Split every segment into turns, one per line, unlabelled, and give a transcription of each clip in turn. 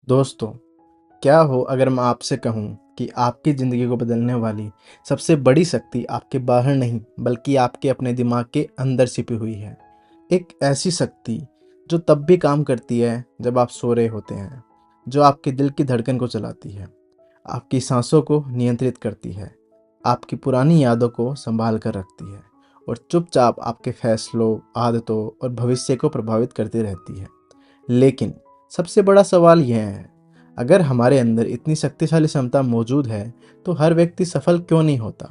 दोस्तों, क्या हो अगर मैं आपसे कहूँ कि आपकी ज़िंदगी को बदलने वाली सबसे बड़ी शक्ति आपके बाहर नहीं बल्कि आपके अपने दिमाग के अंदर छिपी हुई है। एक ऐसी शक्ति जो तब भी काम करती है जब आप सो रहे होते हैं, जो आपके दिल की धड़कन को चलाती है, आपकी सांसों को नियंत्रित करती है, आपकी पुरानी यादों को संभाल कर रखती है और चुपचाप आपके फैसलों, आदतों और भविष्य को प्रभावित करती रहती है। लेकिन सबसे बड़ा सवाल यह है, अगर हमारे अंदर इतनी शक्तिशाली क्षमता मौजूद है, तो हर व्यक्ति सफल क्यों नहीं होता?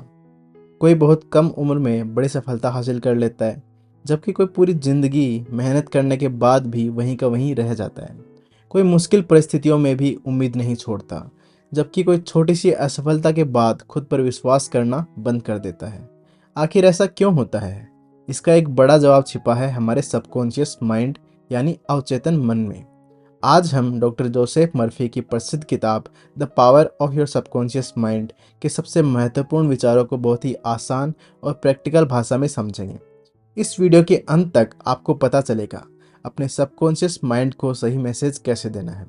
कोई बहुत कम उम्र में बड़ी सफलता हासिल कर लेता है, जबकि कोई पूरी जिंदगी मेहनत करने के बाद भी वहीं का वहीं रह जाता है। कोई मुश्किल परिस्थितियों में भी उम्मीद नहीं छोड़ता, जबकि कोई छोटी सी असफलता के बाद खुद पर विश्वास करना बंद कर देता है। आखिर ऐसा क्यों होता है? इसका एक बड़ा जवाब छिपा है हमारे सबकॉन्शियस माइंड यानी अवचेतन मन में। आज हम डॉक्टर जोसेफ मर्फी की प्रसिद्ध किताब the power of your subconscious mind के सबसे महत्वपूर्ण विचारों को बहुत ही आसान और प्रैक्टिकल भाषा में समझेंगे। इस वीडियो के अंत तक आपको पता चलेगा अपने सबकॉन्शियस माइंड को सही मैसेज कैसे देना है,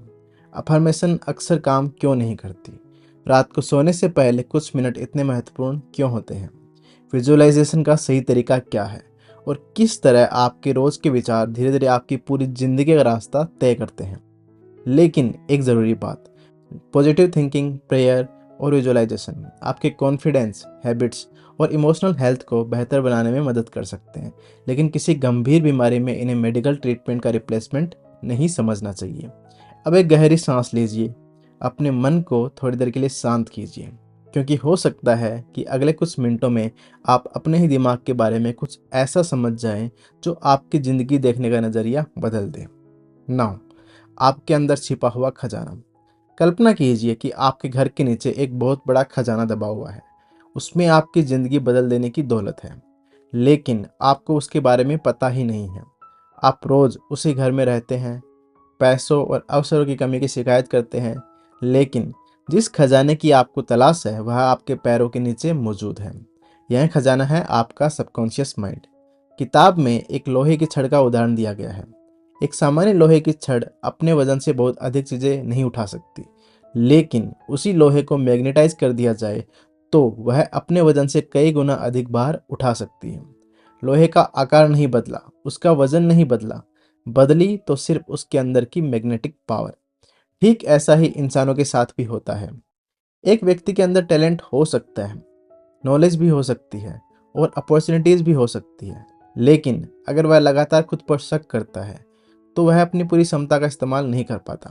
अफर्मेशन अक्सर काम क्यों नहीं करती, रात को सोने से पहले कुछ मिनट इतने महत्वपूर्ण क्यों होते हैं, विजुअलाइजेशन का सही तरीका क्या है और किस तरह आपके रोज के विचार धीरे धीरे आपकी पूरी जिंदगी का रास्ता तय करते हैं। लेकिन एक ज़रूरी बात, पॉजिटिव थिंकिंग, प्रेयर और विजुअलाइजेशन आपके कॉन्फिडेंस, हैबिट्स और इमोशनल हेल्थ को बेहतर बनाने में मदद कर सकते हैं, लेकिन किसी गंभीर बीमारी में इन्हें मेडिकल ट्रीटमेंट का रिप्लेसमेंट नहीं समझना चाहिए। अब एक गहरी सांस लीजिए, अपने मन को थोड़ी देर के लिए शांत कीजिए, क्योंकि हो सकता है कि अगले कुछ मिनटों में आप अपने ही दिमाग के बारे में कुछ ऐसा समझ जाएं जो आपकी ज़िंदगी देखने का नज़रिया बदल दे। नाउ, आपके अंदर छिपा हुआ खजाना। कल्पना कीजिए कि आपके घर के नीचे एक बहुत बड़ा खजाना दबा हुआ है। उसमें आपकी ज़िंदगी बदल देने की दौलत है, लेकिन आपको उसके बारे में पता ही नहीं है। आप रोज़ उसी घर में रहते हैं, पैसों और अवसरों की कमी की शिकायत करते हैं, लेकिन जिस खजाने की आपको तलाश है वह आपके पैरों के नीचे मौजूद है। यह खजाना है आपका सबकॉन्शियस माइंड। किताब में एक लोहे की छड़ का उदाहरण दिया गया है। एक सामान्य लोहे की छड़ अपने वजन से बहुत अधिक चीजें नहीं उठा सकती, लेकिन उसी लोहे को मैग्नेटाइज कर दिया जाए तो वह अपने वजन से कई गुना अधिक भार उठा सकती है। लोहे का आकार नहीं बदला, उसका वजन नहीं बदला, बदली तो सिर्फ उसके अंदर की मैग्नेटिक पावर। ठीक ऐसा ही इंसानों के साथ भी होता है। एक व्यक्ति के अंदर टैलेंट हो सकता है, नॉलेज भी हो सकती है और अपॉर्चुनिटीज भी हो सकती है, लेकिन अगर वह लगातार खुद पर शक करता है तो वह अपनी पूरी क्षमता का इस्तेमाल नहीं कर पाता।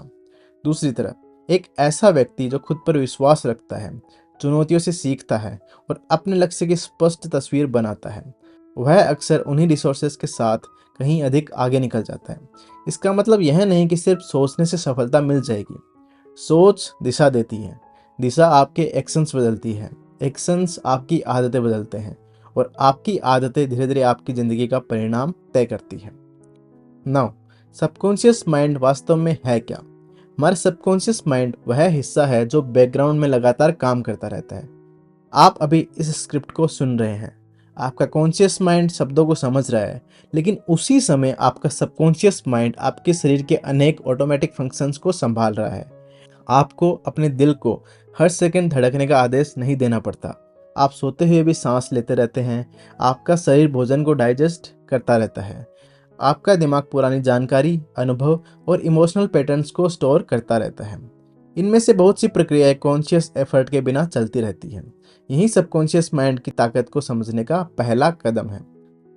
दूसरी तरफ एक ऐसा व्यक्ति जो खुद पर विश्वास रखता है, चुनौतियों से सीखता है और अपने लक्ष्य की स्पष्ट तस्वीर बनाता है, वह अक्सर उन्हीं रिसोर्सेज के साथ कहीं अधिक आगे निकल जाता है। इसका मतलब यह नहीं कि सिर्फ सोचने से सफलता मिल जाएगी। सोच दिशा देती है, दिशा आपके एक्शंस बदलती है, एक्शंस आपकी आदतें बदलते हैं और आपकी आदतें धीरे धीरे आपकी ज़िंदगी का परिणाम तय करती है। नाउ, सबकॉन्शियस माइंड वास्तव में है क्या? हमारा सबकॉन्शियस माइंड वह हिस्सा है जो बैकग्राउंड में लगातार काम करता रहता है। आप अभी इस स्क्रिप्ट को सुन रहे हैं, आपका कॉन्शियस माइंड शब्दों को समझ रहा है, लेकिन उसी समय आपका सबकॉन्शियस माइंड आपके शरीर के अनेक ऑटोमेटिक फंक्शंस को संभाल रहा है। आपको अपने दिल को हर सेकंड धड़कने का आदेश नहीं देना पड़ता। आप सोते हुए भी सांस लेते रहते हैं। आपका शरीर भोजन को डाइजेस्ट करता रहता है। आपका दिमाग पुरानी जानकारी, अनुभव और इमोशनल पैटर्न्स को स्टोर करता रहता है। इनमें से बहुत सी प्रक्रियाएं कॉन्शियस एफर्ट के बिना चलती रहती हैं। यही सबकॉन्शियस माइंड की ताकत को समझने का पहला कदम है।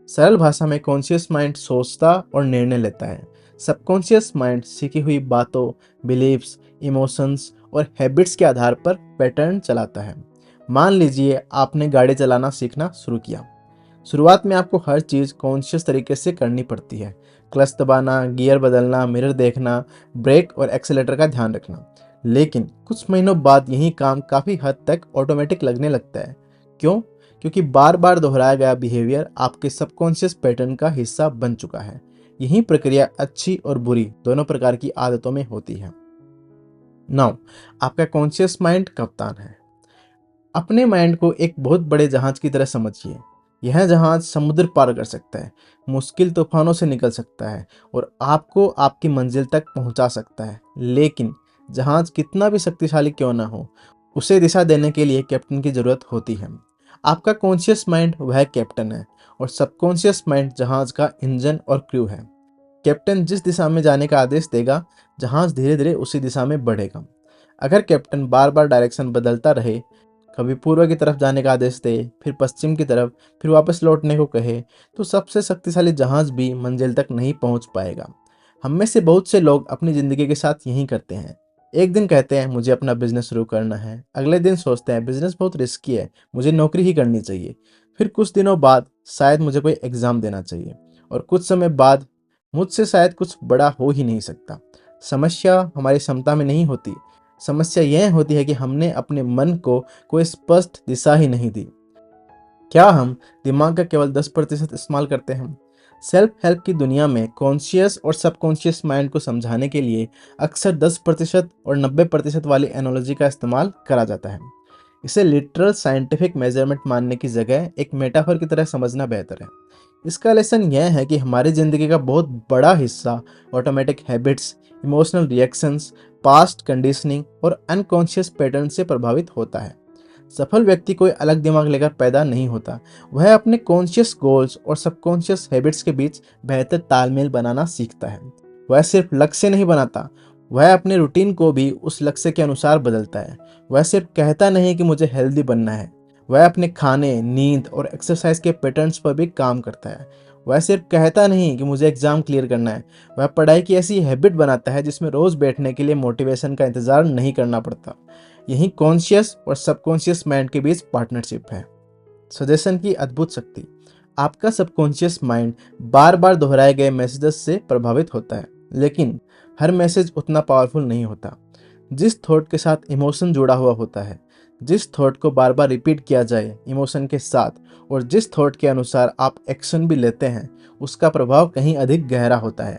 सरल भाषा में कॉन्शियस माइंड सोचता और निर्णय लेता है। सबकॉन्शियस माइंड सीखी हुई बातों, बिलीव्स, इमोशंस और हैबिट्स के आधार पर पैटर्न चलाता है। मान लीजिए आपने गाड़ी चलाना सीखना शुरू किया। शुरुआत में आपको हर चीज़ कॉन्शियस तरीके से करनी पड़ती है। क्लच दबाना, गियर बदलना, मिरर देखना, ब्रेक और एक्सीलेटर का ध्यान रखना। लेकिन कुछ महीनों बाद यही काम काफ़ी हद तक ऑटोमेटिक लगने लगता है। क्यों? क्योंकि बार बार दोहराया गया बिहेवियर आपके सबकॉन्शियस पैटर्न का हिस्सा बन चुका है। यही प्रक्रिया अच्छी और बुरी दोनों प्रकार की आदतों में होती है। नाउ, आपका कॉन्शियस माइंड कप्तान है। अपने माइंड को एक बहुत बड़े जहाज की तरह समझिए। यह जहाज समुद्र पार कर सकता है, मुश्किल तूफानों से निकल सकता है और आपको आपकी मंजिल तक पहुंचा सकता है। लेकिन जहाज कितना भी शक्तिशाली क्यों ना हो, उसे दिशा देने के लिए कैप्टन की जरूरत होती है। आपका कॉन्शियस माइंड वह कैप्टन है और सबकॉन्शियस माइंड जहाज का इंजन और क्रू है। कैप्टन जिस दिशा में जाने का आदेश देगा, जहाज धीरे धीरे उसी दिशा में बढ़ेगा। अगर कैप्टन बार बार डायरेक्शन बदलता रहे, कभी पूर्व की तरफ जाने का आदेश दे, फिर पश्चिम की तरफ, फिर वापस लौटने को कहे, तो सबसे शक्तिशाली जहाज भी मंजिल तक नहीं पहुंच पाएगा। हम में से बहुत से लोग अपनी ज़िंदगी के साथ यही करते हैं। एक दिन कहते हैं मुझे अपना बिजनेस शुरू करना है, अगले दिन सोचते हैं बिजनेस बहुत रिस्की है, मुझे नौकरी ही करनी चाहिए। फिर कुछ दिनों बाद शायद मुझे कोई एग्ज़ाम देना चाहिए, और कुछ समय बाद मुझसे शायद कुछ बड़ा हो ही नहीं सकता। समस्या हमारी क्षमता में नहीं होती, समस्या यह होती है कि हमने अपने मन को कोई स्पष्ट दिशा ही नहीं दी। क्या हम दिमाग का केवल 10% इस्तेमाल करते हैं? सेल्फ हेल्प की दुनिया में कॉन्शियस और सबकॉन्शियस माइंड को समझाने के लिए अक्सर 10% और 90% वाली एनालॉजी का इस्तेमाल करा जाता है। इसे लिटरल साइंटिफिक मेजरमेंट मानने की जगह एक मेटाफर की तरह समझना बेहतर है। इसका लेसन यह है कि हमारी ज़िंदगी का बहुत बड़ा हिस्सा automatic habits, emotional reactions, past conditioning और अनकॉन्शियस पैटर्न से प्रभावित होता है। सफल व्यक्ति कोई अलग दिमाग लेकर पैदा नहीं होता, वह अपने कॉन्शियस गोल्स और सबकॉन्शियस हैबिट्स के बीच बेहतर तालमेल बनाना सीखता है। वह सिर्फ लक्ष्य नहीं बनाता, वह अपने रूटीन को भी उस लक्ष्य के अनुसार बदलता है। वह सिर्फ कहता नहीं कि मुझे हेल्दी बनना है, वह अपने खाने, नींद और एक्सरसाइज के पैटर्न्स पर भी काम करता है। वह सिर्फ कहता नहीं कि मुझे एग्जाम क्लियर करना है, वह पढ़ाई की ऐसी हैबिट बनाता है जिसमें रोज बैठने के लिए मोटिवेशन का इंतजार नहीं करना पड़ता। यही कॉन्शियस और सबकॉन्शियस माइंड के बीच पार्टनरशिप है। सजेशन की अद्भुत शक्ति। आपका सबकॉन्शियस माइंड बार बार दोहराए गए मैसेजेस से प्रभावित होता है, लेकिन हर मैसेज उतना पावरफुल नहीं होता। जिस थॉट के साथ इमोशन जुड़ा हुआ होता है, जिस थॉट को बार बार रिपीट किया जाए इमोशन के साथ, और जिस थॉट के अनुसार आप एक्शन भी लेते हैं, उसका प्रभाव कहीं अधिक गहरा होता है।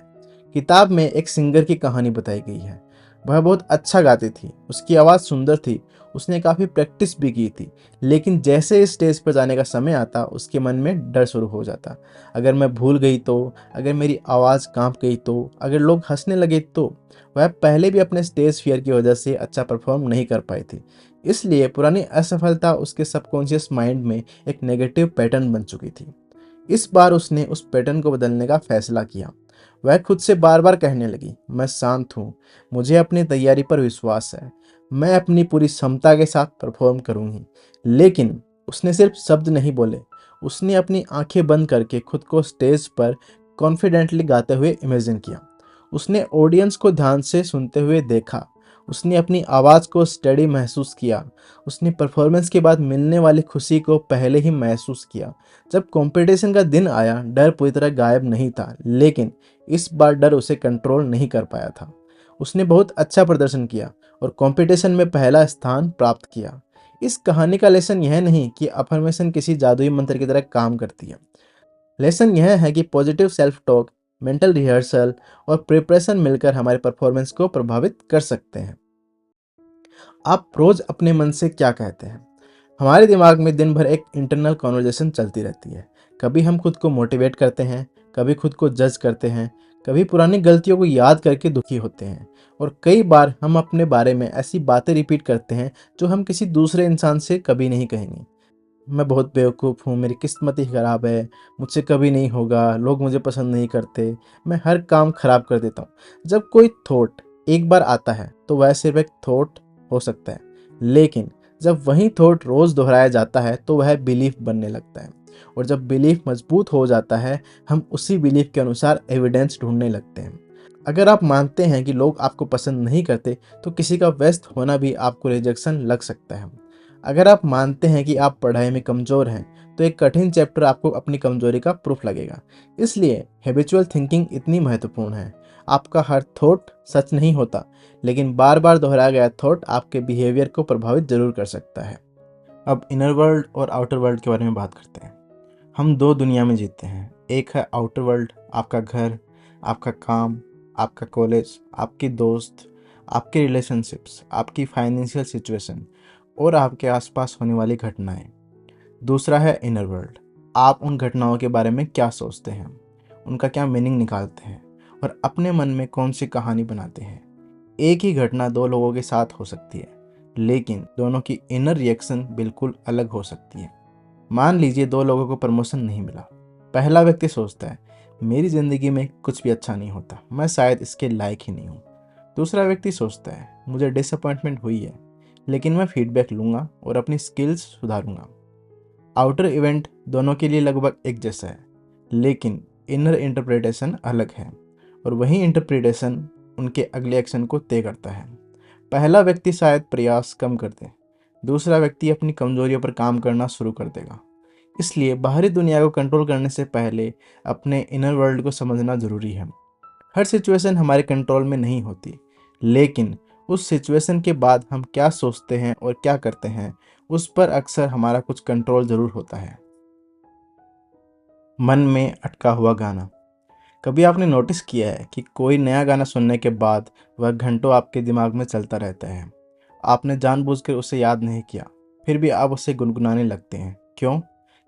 किताब में एक सिंगर की कहानी बताई गई है। वह बहुत अच्छा गाती थी, उसकी आवाज़ सुंदर थी, उसने काफ़ी प्रैक्टिस भी की थी, लेकिन जैसे इस स्टेज पर जाने का समय आता, उसके मन में डर शुरू हो जाता। अगर मैं भूल गई तो, अगर मेरी आवाज़ कांप गई तो, अगर लोग हंसने लगे तो। वह पहले भी अपने स्टेज फियर की वजह से अच्छा परफॉर्म नहीं कर पाई थी, इसलिए पुरानी असफलता उसके सबकॉन्शियस माइंड में एक नेगेटिव पैटर्न बन चुकी थी। इस बार उसने उस पैटर्न को बदलने का फैसला किया। वह खुद से बार बार कहने लगी, मैं शांत हूँ, मुझे अपनी तैयारी पर विश्वास है, मैं अपनी पूरी क्षमता के साथ परफॉर्म करूँगी। लेकिन उसने सिर्फ शब्द नहीं बोले, उसने अपनी आंखें बंद करके खुद को स्टेज पर कॉन्फिडेंटली गाते हुए इमेजिन किया। उसने ऑडियंस को ध्यान से सुनते हुए देखा, उसने अपनी आवाज़ को स्टडी महसूस किया, उसने परफॉर्मेंस के बाद मिलने वाली खुशी को पहले ही महसूस किया। जब कंपटीशन का दिन आया, डर पूरी तरह गायब नहीं था, लेकिन इस बार डर उसे कंट्रोल नहीं कर पाया था। उसने बहुत अच्छा प्रदर्शन किया और कंपटीशन में पहला स्थान प्राप्त किया। इस कहानी का लेसन यह नहीं कि अफर्मेशन किसी जादुई मंत्र की तरह काम करती है। लेसन यह है कि positive self talk, mental rehearsal और प्रिपरेशन मिलकर हमारे परफॉर्मेंस को प्रभावित कर सकते हैं। आप रोज अपने मन से क्या कहते हैं? हमारे दिमाग में दिन भर एक इंटरनल कॉन्वर्जेशन चलती रहती है। कभी हम खुद को मोटिवेट करते हैं, कभी खुद को जज करते हैं, कभी पुरानी गलतियों को याद करके दुखी होते हैं, और कई बार हम अपने बारे में ऐसी बातें रिपीट करते हैं जो हम किसी दूसरे इंसान से कभी नहीं कहेंगे। मैं बहुत बेवकूफ़ हूँ, मेरी किस्मत ही ख़राब है, मुझसे कभी नहीं होगा, लोग मुझे पसंद नहीं करते, मैं हर काम ख़राब कर देता हूँ। जब कोई थॉट एक बार आता है तो वह सिर्फ एक थॉट हो सकता है, लेकिन जब वही थॉट रोज़ दोहराया जाता है तो वह बिलीफ बनने लगता है, और जब बिलीफ मजबूत हो जाता है, हम उसी बिलीफ के अनुसार एविडेंस ढूंढने लगते हैं। अगर आप मानते हैं कि लोग आपको पसंद नहीं करते, तो किसी का व्यस्त होना भी आपको रिजेक्शन लग सकता है। अगर आप मानते हैं कि आप पढ़ाई में कमज़ोर हैं, तो एक कठिन चैप्टर आपको अपनी कमज़ोरी का प्रूफ लगेगा। इसलिए हैबिचुअल थिंकिंग इतनी महत्वपूर्ण है। आपका हर थॉट सच नहीं होता, लेकिन बार बार दोहराया गया थॉट आपके बिहेवियर को प्रभावित जरूर कर सकता है। अब इनर वर्ल्ड और आउटर वर्ल्ड के बारे में बात करते हैं। हम दो दुनिया में जीते हैं। एक है आउटर वर्ल्ड, आपका घर, आपका काम, आपका कॉलेज, आपके दोस्त, आपके रिलेशनशिप्स, आपकी फाइनेंशियल सिचुएशन और आपके आसपास होने वाली घटनाएं। दूसरा है इनर वर्ल्ड। आप उन घटनाओं के बारे में क्या सोचते हैं, उनका क्या मीनिंग निकालते हैं और अपने मन में कौन सी कहानी बनाते हैं। एक ही घटना दो लोगों के साथ हो सकती है, लेकिन दोनों की इनर रिएक्शन बिल्कुल अलग हो सकती है। मान लीजिए दो लोगों को प्रमोशन नहीं मिला। पहला व्यक्ति सोचता है, मेरी ज़िंदगी में कुछ भी अच्छा नहीं होता, मैं शायद इसके लायक ही नहीं हूँ। दूसरा व्यक्ति सोचता है, मुझे डिसअपॉइंटमेंट हुई है, लेकिन मैं फीडबैक लूँगा और अपनी स्किल्स सुधारूँगा। आउटर इवेंट दोनों के लिए लगभग एक जैसा है, लेकिन इनर इंटरप्रिटेशन अलग है, और वही इंटरप्रिटेशन उनके अगले एक्शन को तय करता है। पहला व्यक्ति शायद प्रयास कम कर दे, दूसरा व्यक्ति अपनी कमजोरियों पर काम करना शुरू कर देगा। इसलिए बाहरी दुनिया को कंट्रोल करने से पहले अपने इनर वर्ल्ड को समझना जरूरी है। हर सिचुएशन हमारे कंट्रोल में नहीं होती, लेकिन उस सिचुएशन के बाद हम क्या सोचते हैं और क्या करते हैं, उस पर अक्सर हमारा कुछ कंट्रोल जरूर होता है। मन में अटका हुआ गाना। कभी आपने नोटिस किया है कि कोई नया गाना सुनने के बाद वह घंटों आपके दिमाग में चलता रहता है। आपने जानबूझकर उसे याद नहीं किया, फिर भी आप उसे गुनगुनाने लगते हैं। क्यों?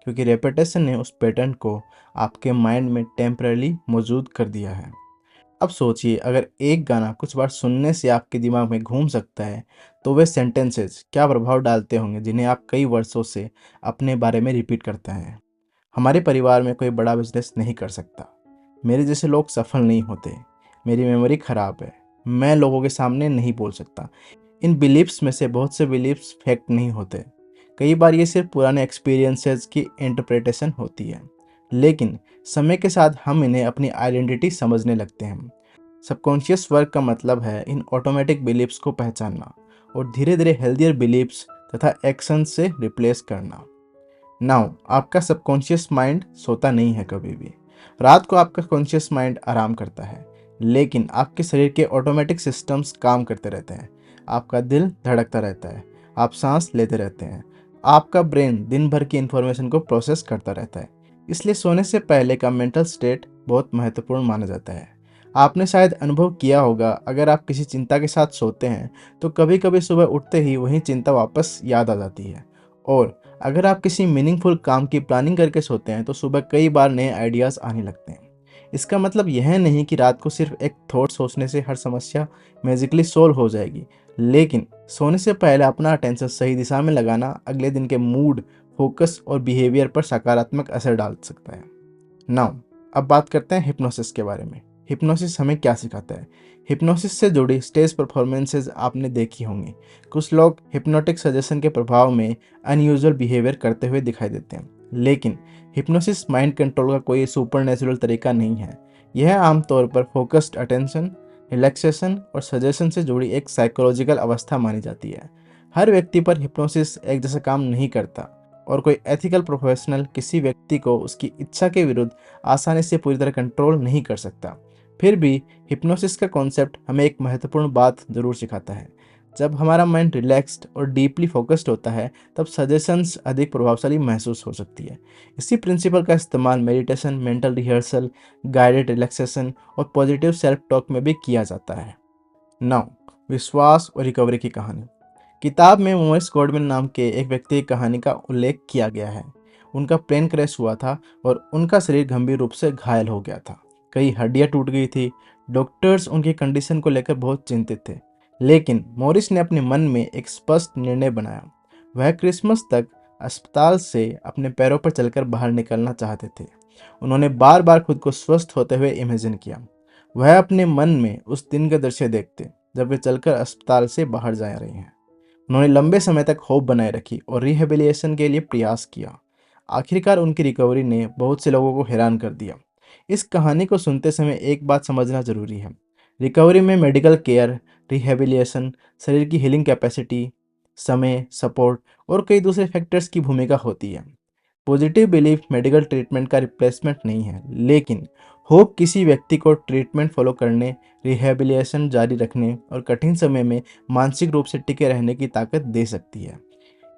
क्योंकि रेपिटेशन ने उस पैटर्न को आपके माइंड में टेम्पररी मौजूद कर दिया है। अब सोचिए, अगर एक गाना कुछ बार सुनने से आपके दिमाग में घूम सकता है, तो वे सेंटेंसेस क्या प्रभाव डालते होंगे जिन्हें आप कई वर्षों से अपने बारे में रिपीट करते हैं। हमारे परिवार में कोई बड़ा बिजनेस नहीं कर सकता, मेरे जैसे लोग सफल नहीं होते, मेरी मेमोरी खराब है, मैं लोगों के सामने नहीं बोल सकता। इन बिलीफ्स में से बहुत से बिलीफ्स फैक्ट नहीं होते। कई बार ये सिर्फ पुराने एक्सपीरियंसेस की इंटरप्रिटेशन होती है, लेकिन समय के साथ हम इन्हें अपनी आइडेंटिटी समझने लगते हैं। सबकॉन्शियस वर्क का मतलब है इन ऑटोमेटिक बिलीफ्स को पहचानना और धीरे धीरे हेल्दियर बिलीफ्स तथा एक्शन से रिप्लेस करना। नाउ, आपका सबकॉन्शियस माइंड सोता नहीं है कभी भी। रात को आपका कॉन्शियस माइंड आराम करता है, लेकिन आपके शरीर के ऑटोमेटिक सिस्टम्स काम करते रहते हैं। आपका दिल धड़कता रहता है, आप सांस लेते रहते हैं, आपका ब्रेन दिन भर की इंफॉर्मेशन को प्रोसेस करता रहता है। इसलिए सोने से पहले का मेंटल स्टेट बहुत महत्वपूर्ण माना जाता है। आपने शायद अनुभव किया होगा, अगर आप किसी चिंता के साथ सोते हैं तो कभी कभी सुबह उठते ही वही चिंता वापस याद आ जाती है, और अगर आप किसी मीनिंगफुल काम की प्लानिंग करके सोते हैं तो सुबह कई बार नए आइडियाज़ आने लगते हैं। इसका मतलब यह नहीं कि रात को सिर्फ एक थॉट सोचने से हर समस्या मैजिकली सोल्व हो जाएगी, लेकिन सोने से पहले अपना अटेंशन सही दिशा में लगाना अगले दिन के मूड, फोकस और बिहेवियर पर सकारात्मक असर डाल सकता है। नाउ, अब बात करते हैं हिप्नोसिस के बारे में। हिप्नोसिस हमें क्या सिखाता है? हिप्नोसिस से जुड़ी स्टेज परफॉर्मेंसेज आपने देखी होंगी। कुछ लोग हिप्नोटिक सजेशन के प्रभाव में अनयूजुअल बिहेवियर करते हुए दिखाई देते हैं, लेकिन हिप्नोसिस माइंड कंट्रोल का कोई सुपरनेचुरल तरीका नहीं है। यह आमतौर पर फोकस्ड अटेंशन, रिलैक्सेशन और सजेशन से जुड़ी एक साइकोलॉजिकल अवस्था मानी जाती है। हर व्यक्ति पर हिप्नोसिस एक जैसा काम नहीं करता, और कोई एथिकल प्रोफेशनल किसी व्यक्ति को उसकी इच्छा के विरुद्ध आसानी से पूरी तरह कंट्रोल नहीं कर सकता। फिर भी हिप्नोसिस का कॉन्सेप्ट हमें एक महत्वपूर्ण बात जरूर सिखाता है। जब हमारा माइंड रिलैक्स्ड और डीपली फोकस्ड होता है, तब सजेशंस अधिक प्रभावशाली महसूस हो सकती है। इसी प्रिंसिपल का इस्तेमाल meditation, mental rehearsal, guided relaxation और पॉजिटिव सेल्फ टॉक में भी किया जाता है। नाउ, विश्वास और रिकवरी की कहानी। किताब में मोरिस गॉडविन नाम के एक व्यक्ति की कहानी का उल्लेख किया गया है। उनका प्लेन क्रैश हुआ था और उनका शरीर गंभीर रूप से घायल हो गया था। कई हड्डियां टूट गई थी। डॉक्टर्स उनकी कंडीशन को लेकर बहुत चिंतित थे, लेकिन मोरिस ने अपने मन में एक स्पष्ट निर्णय बनाया। वह क्रिसमस तक अस्पताल से अपने पैरों पर चलकर बाहर निकलना चाहते थे। उन्होंने बार बार खुद को स्वस्थ होते हुए इमेजिन किया। वह अपने मन में उस दिन का दृश्य देखते जब वे चलकर अस्पताल से बाहर जा रहे हैं। उन्होंने लंबे समय तक होप बनाए रखी और रिहेबिलिटेशन के लिए प्रयास किया। आखिरकार उनकी रिकवरी ने बहुत से लोगों को हैरान कर दिया। इस कहानी को सुनते समय एक बात समझना जरूरी है। रिकवरी में मेडिकल केयर, रिहेबिलिटेशन, शरीर की हीलिंग कैपेसिटी, समय, सपोर्ट और कई दूसरे फैक्टर्स की भूमिका होती है। पॉजिटिव बिलीफ मेडिकल ट्रीटमेंट का रिप्लेसमेंट नहीं है, लेकिन होप किसी व्यक्ति को ट्रीटमेंट फॉलो करने, रिहेबिलिटेशन जारी रखने और कठिन समय में मानसिक रूप से टिके रहने की ताकत दे सकती है।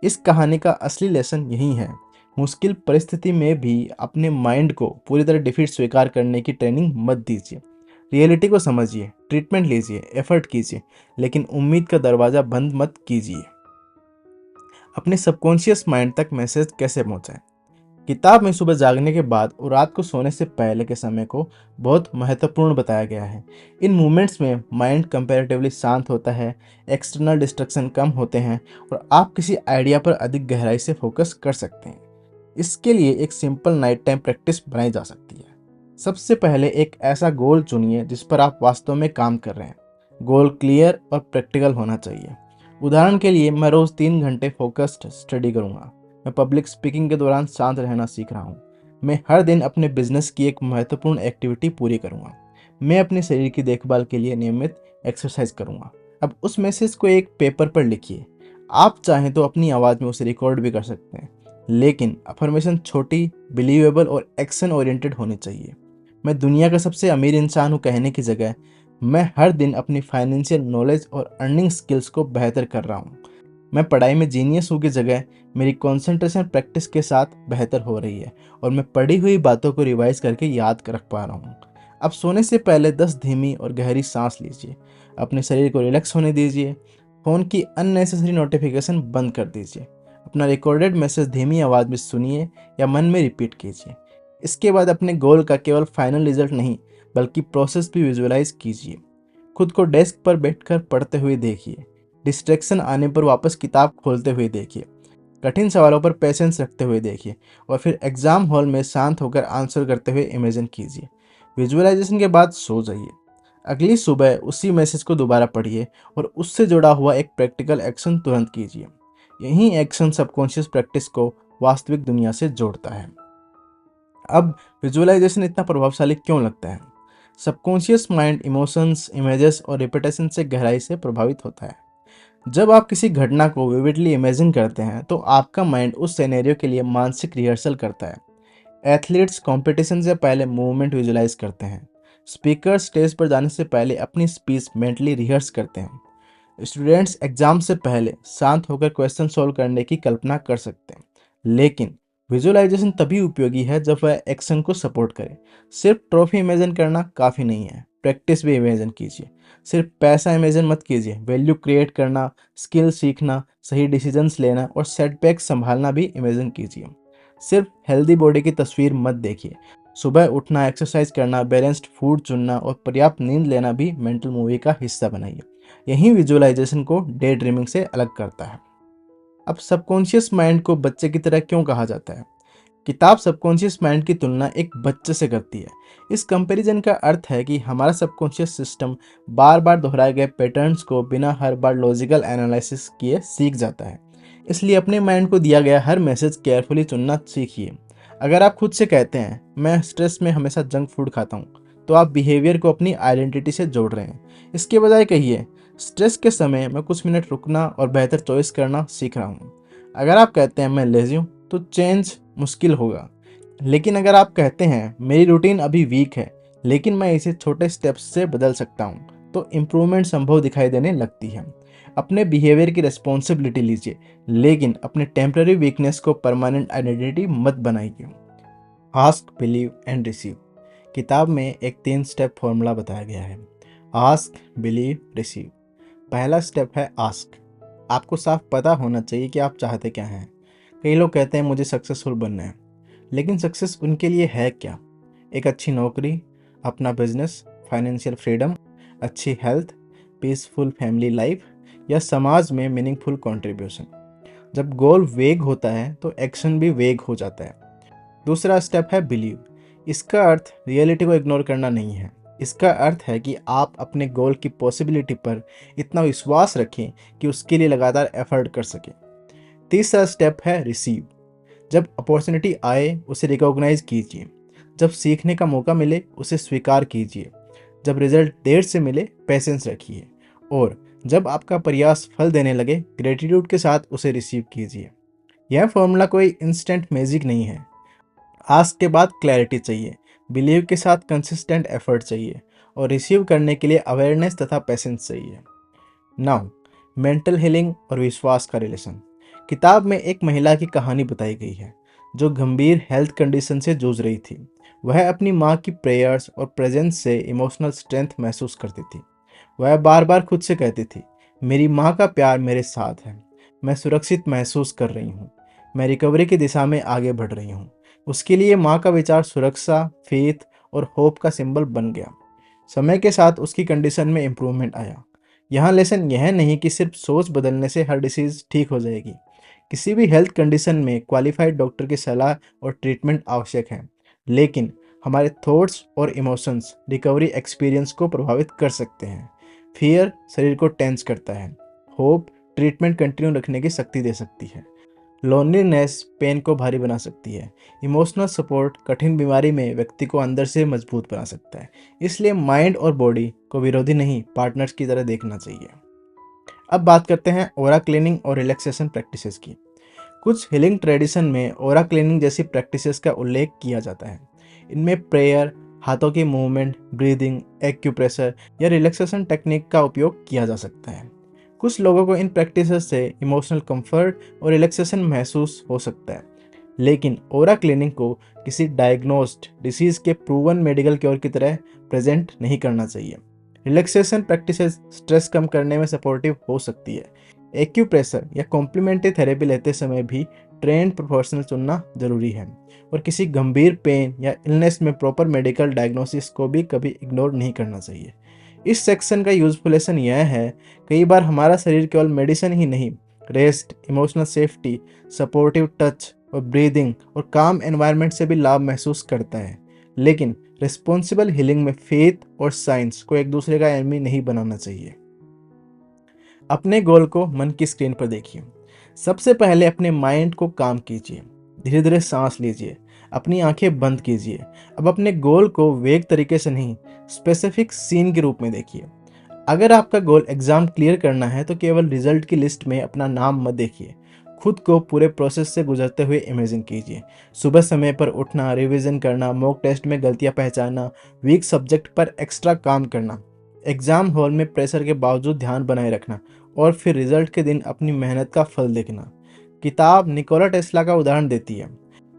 इस कहानी का असली लेसन यही है। मुश्किल परिस्थिति में भी अपने माइंड को पूरी तरह डिफीट स्वीकार करने की ट्रेनिंग मत दीजिए। रियलिटी को समझिए, ट्रीटमेंट लीजिए, एफर्ट कीजिए, लेकिन उम्मीद का दरवाज़ा बंद मत कीजिए। अपने सबकॉन्शियस माइंड तक मैसेज कैसे पहुंचाएं? किताब में सुबह जागने के बाद और रात को सोने से पहले के समय को बहुत महत्वपूर्ण बताया गया है। इन मोमेंट्स में माइंड कंपैरेटिवली शांत होता है, एक्सटर्नल डिस्ट्रक्शन कम होते हैं और आप किसी आइडिया पर अधिक गहराई से फोकस कर सकते हैं। इसके लिए एक सिंपल नाइट टाइम प्रैक्टिस बनाई जा सकती है। सबसे पहले एक ऐसा गोल चुनिए जिस पर आप वास्तव में काम कर रहे हैं। गोल क्लियर और प्रैक्टिकल होना चाहिए। उदाहरण के लिए मैं रोज़ 3 घंटे फोकस्ड स्टडी करूंगा। मैं पब्लिक स्पीकिंग के दौरान शांत रहना सीख रहा हूँ। मैं हर दिन अपने बिजनेस की एक महत्वपूर्ण एक्टिविटी पूरी करूंगा। मैं अपने शरीर की देखभाल के लिए नियमित एक्सरसाइज करूंगा। अब उस मैसेज को एक पेपर पर लिखिए। आप चाहें तो अपनी आवाज़ में उसे रिकॉर्ड भी कर सकते हैं, लेकिन अफर्मेशन छोटी, बिलीवेबल और एक्शन ओरिएंटेड होनी चाहिए। मैं दुनिया का सबसे अमीर इंसान हूँ कहने की जगह मैं हर दिन अपनी फाइनेंशियल नॉलेज और अर्निंग स्किल्स को बेहतर कर रहा हूँ। मैं पढ़ाई में जीनियस हूँ की जगह मेरी कंसंट्रेशन प्रैक्टिस के साथ बेहतर हो रही है और मैं पढ़ी हुई बातों को रिवाइज करके याद रख पा रहा हूँ। अब सोने से पहले 10 धीमी और गहरी सांस लीजिए। अपने शरीर को रिलैक्स होने दीजिए। फ़ोन की अननेसेसरी नोटिफिकेशन बंद कर दीजिए। अपना रिकॉर्डेड मैसेज धीमी आवाज़ में सुनिए या मन में रिपीट कीजिए। इसके बाद अपने गोल का केवल फाइनल रिजल्ट नहीं बल्कि प्रोसेस भी विजुअलाइज कीजिए। खुद को डेस्क पर बैठकर पढ़ते हुए देखिए। डिस्ट्रैक्शन आने पर वापस किताब खोलते हुए देखिए। कठिन सवालों पर पेशेंस रखते हुए देखिए और फिर एग्जाम हॉल में शांत होकर आंसर करते हुए इमेजिन कीजिए। विजुअलाइजेशन के बाद सो जाइए। अगली सुबह उसी मैसेज को दोबारा पढ़िए और उससे जुड़ा हुआ एक प्रैक्टिकल एक्शन तुरंत कीजिए। यही एक्शन सबकॉन्शियस प्रैक्टिस को वास्तविक दुनिया से जोड़ता है। अब विजुअलाइजेशन इतना प्रभावशाली क्यों लगता है? सबकॉन्शियस माइंड इमोशंस, इमेजेस और रिपीटेशन से गहराई से प्रभावित होता है। जब आप किसी घटना को विविडली इमेजिन करते हैं तो आपका माइंड उस सिनेरियो के लिए मानसिक रिहर्सल करता है। एथलीट्स कंपटीशन से पहले मूवमेंट विजुलाइज करते हैं। स्पीकर स्टेज पर जाने से पहले अपनी स्पीच मेंटली रिहर्स करते हैं। स्टूडेंट्स एग्जाम से पहले शांत होकर क्वेश्चन सॉल्व करने की कल्पना कर सकते हैं। लेकिन विजुअलाइजेशन तभी उपयोगी है जब वह एक्शन को सपोर्ट करे। सिर्फ ट्रॉफी इमेजिन करना काफ़ी नहीं है, प्रैक्टिस भी इमेजिन कीजिए। सिर्फ पैसा इमेजिन मत कीजिए, वैल्यू क्रिएट करना, स्किल सीखना, सही डिसीजंस लेना और सेटबैक संभालना भी इमेजिन कीजिए। सिर्फ हेल्दी बॉडी की तस्वीर मत देखिए। सुबह उठना, एक्सरसाइज करना, बैलेंस्ड फूड चुनना और पर्याप्त नींद लेना भी मेंटल मूवी का हिस्सा बनाइए। यही विजुअलाइजेशन को डे ड्रीमिंग से अलग करता है। अब सबकॉन्शियस माइंड को बच्चे की तरह क्यों कहा जाता है? किताब सबकॉन्शियस माइंड की तुलना एक बच्चे से करती है। इस कंपैरिजन का अर्थ है कि हमारा सबकॉन्शियस सिस्टम बार बार दोहराए गए पैटर्न्स को बिना हर बार लॉजिकल एनालिसिस किए सीख जाता है। इसलिए अपने माइंड को दिया गया हर मैसेज केयरफुली चुनना सीखिए। अगर आप खुद से कहते हैं मैं स्ट्रेस में हमेशा जंक फूड खाता हूँ, तो आप बिहेवियर को अपनी आइडेंटिटी से जोड़ रहे हैं। इसके बजाय कहिए स्ट्रेस के समय मैं कुछ मिनट रुकना और बेहतर चॉइस करना सीख रहा हूँ। अगर आप कहते हैं मैं लेजी हूँ, तो चेंज मुश्किल होगा। लेकिन अगर आप कहते हैं मेरी रूटीन अभी वीक है लेकिन मैं इसे छोटे स्टेप्स से बदल सकता हूँ, तो इम्प्रूवमेंट संभव दिखाई देने लगती है। अपने बिहेवियर की रिस्पॉन्सिबिलिटी लीजिए, लेकिन अपने टेम्पररी वीकनेस को परमानेंट आइडेंटिटी मत बनाइए। Ask, believe and receive. किताब में एक 3 स्टेप फॉर्मूला बताया गया है। Ask, believe, receive. पहला स्टेप है आस्क। आपको साफ पता होना चाहिए कि आप चाहते क्या हैं। कई लोग कहते हैं मुझे सक्सेसफुल बनना है, लेकिन सक्सेस उनके लिए है क्या? एक अच्छी नौकरी, अपना बिजनेस, फाइनेंशियल फ्रीडम, अच्छी हेल्थ, पीसफुल फैमिली लाइफ या समाज में मीनिंगफुल कंट्रीब्यूशन। जब गोल वेग होता है तो एक्शन भी वेग हो जाता है। दूसरा स्टेप है बिलीव। इसका अर्थ रियलिटी को इग्नोर करना नहीं है। इसका अर्थ है कि आप अपने गोल की पॉसिबिलिटी पर इतना विश्वास रखें कि उसके लिए लगातार एफर्ट कर सकें। तीसरा स्टेप है रिसीव। जब अपॉर्चुनिटी आए उसे रिकॉग्नाइज कीजिए। जब सीखने का मौका मिले उसे स्वीकार कीजिए। जब रिजल्ट देर से मिले पेशेंस रखिए। और जब आपका प्रयास फल देने लगे ग्रेटिट्यूड के साथ उसे रिसीव कीजिए। यह फॉर्मूला कोई इंस्टेंट मैजिक नहीं है। आस्क के बाद क्लैरिटी चाहिए, बिलीव के साथ कंसिस्टेंट एफर्ट चाहिए और रिसीव करने के लिए अवेयरनेस तथा पेशेंस चाहिए। नाउ, मेंटल हीलिंग और विश्वास का रिलेशन। किताब में एक महिला की कहानी बताई गई है जो गंभीर हेल्थ कंडीशन से जूझ रही थी। वह अपनी माँ की प्रेयर्स और प्रेजेंस से इमोशनल स्ट्रेंथ महसूस करती थी। वह बार बार खुद से कहती थी, मेरी माँ का प्यार मेरे साथ है, मैं सुरक्षित महसूस कर रही हूँ, मैं रिकवरी की दिशा में आगे बढ़ रही हूँ। उसके लिए माँ का विचार सुरक्षा, फेथ और होप का सिंबल बन गया। समय के साथ उसकी कंडीशन में इम्प्रूवमेंट आया। यहाँ लेसन यह नहीं कि सिर्फ सोच बदलने से हर डिसीज ठीक हो जाएगी। किसी भी हेल्थ कंडीशन में क्वालिफाइड डॉक्टर की सलाह और ट्रीटमेंट आवश्यक है, लेकिन हमारे थॉट्स और इमोशंस रिकवरी एक्सपीरियंस को प्रभावित कर सकते हैं। फियर शरीर को टेंस करता है, होप ट्रीटमेंट कंटिन्यू रखने की शक्ति दे सकती है, लोनलीनेस पेन को भारी बना सकती है, इमोशनल सपोर्ट कठिन बीमारी में व्यक्ति को अंदर से मजबूत बना सकता है। इसलिए माइंड और बॉडी को विरोधी नहीं, पार्टनर्स की तरह देखना चाहिए। अब बात करते हैं ओरा क्लीनिंग और रिलैक्सेशन प्रैक्टिसेस की। कुछ हीलिंग ट्रेडिशन में ओरा क्लीनिंग जैसी प्रैक्टिसेस का उल्लेख किया जाता है। इनमें प्रेयर, हाथों की मूवमेंट, ब्रीदिंग, एक्यूप्रेशर या रिलैक्सेशन टेक्निक का उपयोग किया जा सकता है। कुछ लोगों को इन प्रैक्टिसेस से इमोशनल कंफर्ट और रिलैक्सेशन महसूस हो सकता है, लेकिन ओरा क्लीनिंग को किसी डायग्नोस्ड डिसीज के प्रूवन मेडिकल क्योर की तरह प्रेजेंट नहीं करना चाहिए। रिलैक्सेशन प्रैक्टिसेस स्ट्रेस कम करने में सपोर्टिव हो सकती है। एक्यूप्रेशर या कॉम्प्लीमेंट्री थेरेपी लेते समय भी ट्रेंड प्रोफेशनल चुनना जरूरी है, और किसी गंभीर पेन या इलनेस में प्रॉपर मेडिकल डायग्नोसिस को भी कभी इग्नोर नहीं करना चाहिए। इस सेक्शन का यूजफुलेशन यह है, कई बार हमारा शरीर केवल मेडिसिन ही नहीं, rest, emotional safety, supportive touch और ब्रीदिंग और काम एनवायरनमेंट से भी लाभ महसूस करता है। लेकिन रिस्पॉन्सिबल हीलिंग में फेथ और साइंस को एक दूसरे का एनिमी नहीं बनाना चाहिए। अपने गोल को मन की स्क्रीन पर देखिए। सबसे पहले अपने माइंड को काम कीजिए, धीरे धीरे सांस लीजिए, अपनी आंखें बंद कीजिए। अब अपने गोल को वेग तरीके से नहीं, स्पेसिफिक सीन के रूप में देखिए। अगर आपका गोल एग्जाम क्लियर करना है तो केवल रिजल्ट की लिस्ट में अपना नाम मत देखिए, खुद को पूरे प्रोसेस से गुजरते हुए इमेजिन कीजिए। सुबह समय पर उठना, रिवीजन करना, मॉक टेस्ट में गलतियां पहचानना, वीक सब्जेक्ट पर एक्स्ट्रा काम करना, एग्जाम हॉल में प्रेशर के बावजूद ध्यान बनाए रखना, और फिर रिजल्ट के दिन अपनी मेहनत का फल देखना। किताब निकोला टेस्ला का उदाहरण देती है।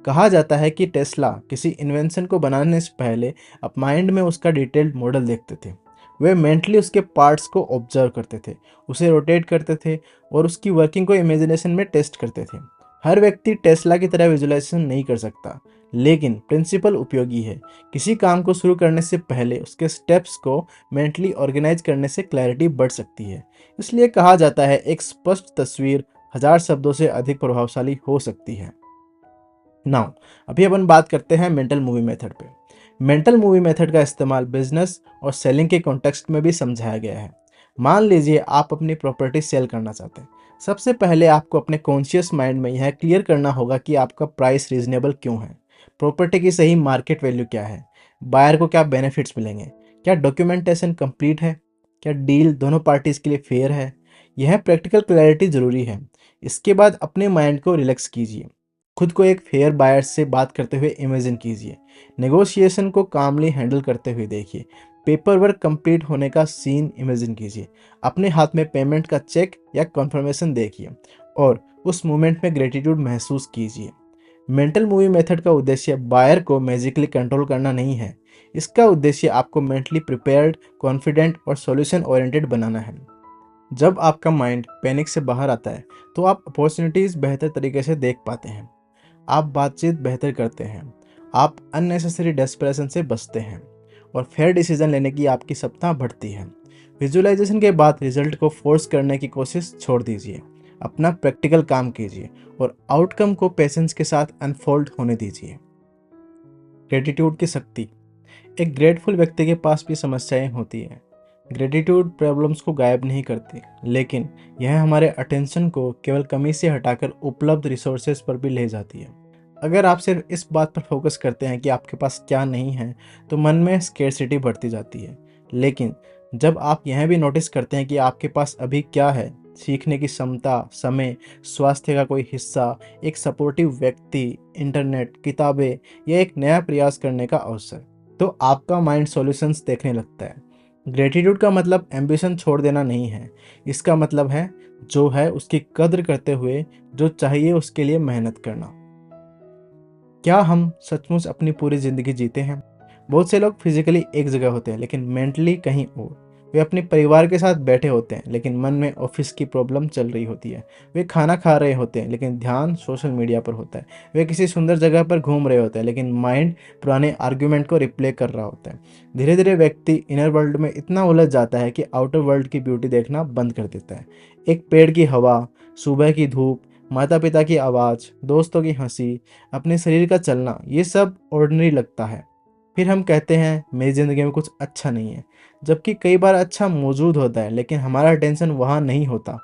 कहा जाता है कि टेस्ला किसी इन्वेंशन को बनाने से पहले अब माइंड में उसका डिटेल्ड मॉडल देखते थे। वे मेंटली उसके पार्ट्स को ऑब्जर्व करते थे, उसे रोटेट करते थे और उसकी वर्किंग को इमेजिनेशन में टेस्ट करते थे। हर व्यक्ति टेस्ला की तरह विजुअलाइजेशन नहीं कर सकता, लेकिन प्रिंसिपल उपयोगी है। किसी काम को शुरू करने से पहले उसके स्टेप्स को मेंटली ऑर्गेनाइज करने से क्लैरिटी बढ़ सकती है। इसलिए कहा जाता है, एक स्पष्ट तस्वीर 1000 शब्दों से अधिक प्रभावशाली हो सकती है। नाउ अभी अपन बात करते हैं मेंटल मूवी मेथड पे। मेंटल मूवी मेथड का इस्तेमाल बिजनेस और सेलिंग के कॉन्टेक्स्ट में भी समझाया गया है। मान लीजिए आप अपनी प्रॉपर्टी सेल करना चाहते हैं। सबसे पहले आपको अपने कॉन्शियस माइंड में यह क्लियर करना होगा कि आपका प्राइस रीजनेबल क्यों है, प्रॉपर्टी की सही मार्केट वैल्यू क्या है, बायर को क्या बेनिफिट्स मिलेंगे, क्या डॉक्यूमेंटेशन कंप्लीट है, क्या डील दोनों पार्टीज के लिए फेयर है। यह प्रैक्टिकल क्लैरिटी जरूरी है। इसके बाद अपने माइंड को रिलैक्स कीजिए, खुद को एक फेयर बायर से बात करते हुए इमेजिन कीजिए, नेगोशिएशन को कामली हैंडल करते हुए देखिए, पेपर वर्क कंप्लीट होने का सीन इमेजिन कीजिए, अपने हाथ में पेमेंट का चेक या कन्फर्मेशन देखिए और उस मोमेंट में ग्रेटिट्यूड महसूस कीजिए। मेंटल मूवी मेथड का उद्देश्य बायर को मैजिकली कंट्रोल करना नहीं है। इसका उद्देश्य आपको मेंटली प्रिपेयर्ड, कॉन्फिडेंट और सॉल्यूशन ओरिएंटेड बनाना है। जब आपका माइंड पैनिक से बाहर आता है तो आप अपॉर्चुनिटीज़ बेहतर तरीके से देख पाते हैं, आप बातचीत बेहतर करते हैं, आप अननेसेसरी डेस्परेशन से बचते हैं और फेयर डिसीजन लेने की आपकी क्षमता बढ़ती है। विजुअलाइजेशन के बाद रिजल्ट को फोर्स करने की कोशिश छोड़ दीजिए, अपना प्रैक्टिकल काम कीजिए और आउटकम को पेशेंस के साथ अनफोल्ड होने दीजिए। ग्रेटिट्यूड की शक्ति। एक ग्रेटफुल व्यक्ति के पास भी समस्याएं होती हैं। ग्रेटिट्यूड प्रॉब्लम्स को गायब नहीं करती, लेकिन यह हमारे अटेंशन को केवल कमी से हटाकर उपलब्ध रिसोर्सेज पर भी ले जाती है। अगर आप सिर्फ इस बात पर फोकस करते हैं कि आपके पास क्या नहीं है, तो मन में स्केर्सिटी बढ़ती जाती है। लेकिन जब आप यह भी नोटिस करते हैं कि आपके पास अभी क्या है, सीखने की क्षमता, समय, स्वास्थ्य का कोई हिस्सा, एक सपोर्टिव व्यक्ति, इंटरनेट, किताबें या एक नया प्रयास करने का अवसर, तो आपका माइंड सॉल्यूशंस देखने लगता है। ग्रेटिट्यूड का मतलब एम्बिशन छोड़ देना नहीं है। इसका मतलब है जो है उसकी कद्र करते हुए जो चाहिए उसके लिए मेहनत करना। क्या हम सचमुच अपनी पूरी जिंदगी जीते हैं? बहुत से लोग फिजिकली एक जगह होते हैं लेकिन मेंटली कहीं और। वे अपने परिवार के साथ बैठे होते हैं लेकिन मन में ऑफिस की प्रॉब्लम चल रही होती है। वे खाना खा रहे होते हैं लेकिन ध्यान सोशल मीडिया पर होता है। वे किसी सुंदर जगह पर घूम रहे होते हैं लेकिन माइंड पुराने आर्ग्यूमेंट को रिप्ले कर रहा होता है। धीरे धीरे व्यक्ति इनर वर्ल्ड में इतना उलझ जाता है कि आउटर वर्ल्ड की ब्यूटी देखना बंद कर देता है। एक पेड़ की हवा, सुबह की धूप, माता पिता की आवाज़, दोस्तों की हंसी, अपने शरीर का चलना, ये सब ऑर्डिनरी लगता है। फिर हम कहते हैं मेरी ज़िंदगी में कुछ अच्छा नहीं है, जबकि कई बार अच्छा मौजूद होता है लेकिन हमारा अटेंशन वहाँ नहीं होता।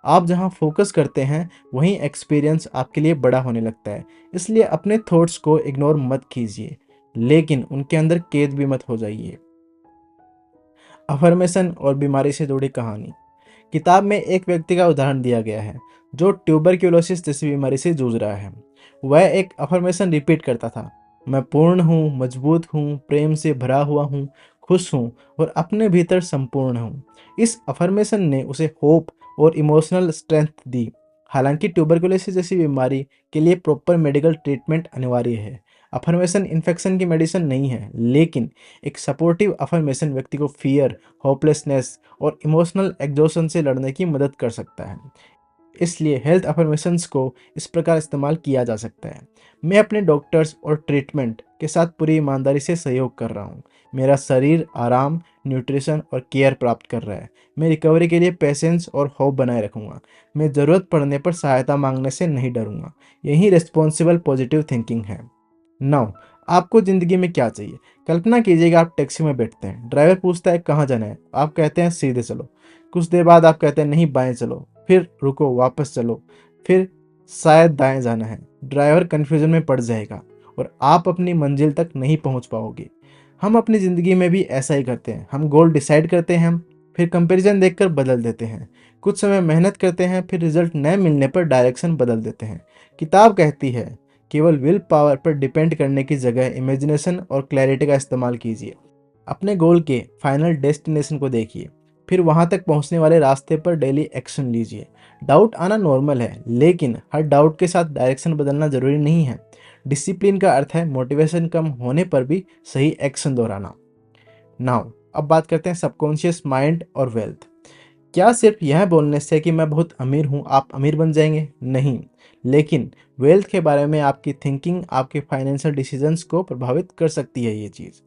आप जहाँ फोकस करते हैं वहीं एक्सपीरियंस आपके लिए बड़ा होने लगता है। इसलिए अपने थॉट्स को इग्नोर मत कीजिए, लेकिन उनके अंदर कैद भी मत हो जाइए। अफर्मेशन और बीमारी से जुड़ी कहानी। किताब में एक व्यक्ति का उदाहरण दिया गया है जो ट्यूबरक्यूलोसिस जैसी बीमारी से जूझ रहा है। वह एक अफर्मेशन रिपीट करता था, मैं पूर्ण हूँ, मजबूत हूँ, प्रेम से भरा हुआ हूँ, खुश हूँ और अपने भीतर संपूर्ण हूँ। इस अफर्मेशन ने उसे होप और इमोशनल स्ट्रेंथ दी। हालांकि ट्यूबरकुलोसिस जैसी बीमारी के लिए प्रॉपर मेडिकल ट्रीटमेंट अनिवार्य है। अफर्मेशन इन्फेक्शन की मेडिसिन नहीं है, लेकिन एक सपोर्टिव अफर्मेशन व्यक्ति को फियर, होपलेसनेस और इमोशनल एग्जॉशन से लड़ने की मदद कर सकता है। इसलिए हेल्थ अफर्मेशंस को इस प्रकार इस्तेमाल किया जा सकता है, मैं अपने डॉक्टर्स और ट्रीटमेंट के साथ पूरी ईमानदारी से सहयोग कर रहा हूँ। मेरा शरीर आराम, न्यूट्रिशन और केयर प्राप्त कर रहा है। मैं रिकवरी के लिए पेशेंस और होप बनाए रखूँगा। मैं ज़रूरत पड़ने पर सहायता मांगने से नहीं डरूंगा। यही रिस्पॉन्सिबल पॉजिटिव थिंकिंग है। नाउ, आपको ज़िंदगी में क्या चाहिए? कल्पना कीजिएगा आप टैक्सी में बैठते हैं, ड्राइवर पूछता है कहाँ जाना है, आप कहते हैं सीधे चलो। कुछ देर बाद आप कहते हैं नहीं बाएं चलो, फिर रुको वापस चलो, फिर शायद दाएं जाना है। ड्राइवर कन्फ्यूजन में पड़ जाएगा और आप अपनी मंजिल तक नहीं पहुंच पाओगे। हम अपनी ज़िंदगी में भी ऐसा ही करते हैं। हम गोल डिसाइड करते हैं, फिर कंपैरिजन देखकर बदल देते हैं। कुछ समय मेहनत करते हैं, फिर रिजल्ट न मिलने पर डायरेक्शन बदल देते हैं। किताब कहती है केवल विल पावर पर डिपेंड करने की जगह इमेजिनेशन और क्लैरिटी का इस्तेमाल कीजिए। अपने गोल के फाइनल डेस्टिनेशन को देखिए, फिर वहां तक पहुंचने वाले रास्ते पर डेली एक्शन लीजिए। डाउट आना नॉर्मल है, लेकिन हर डाउट के साथ डायरेक्शन बदलना जरूरी नहीं है। डिसिप्लिन का अर्थ है मोटिवेशन कम होने पर भी सही एक्शन दोहराना। नाउ, अब बात करते हैं सबकॉन्शियस माइंड और वेल्थ। क्या सिर्फ यह बोलने से कि मैं बहुत अमीर हूँ आप अमीर बन जाएंगे? नहीं, लेकिन वेल्थ के बारे में आपकी थिंकिंग आपके फाइनेंशियल डिसीजंस को प्रभावित कर सकती है ये चीज़।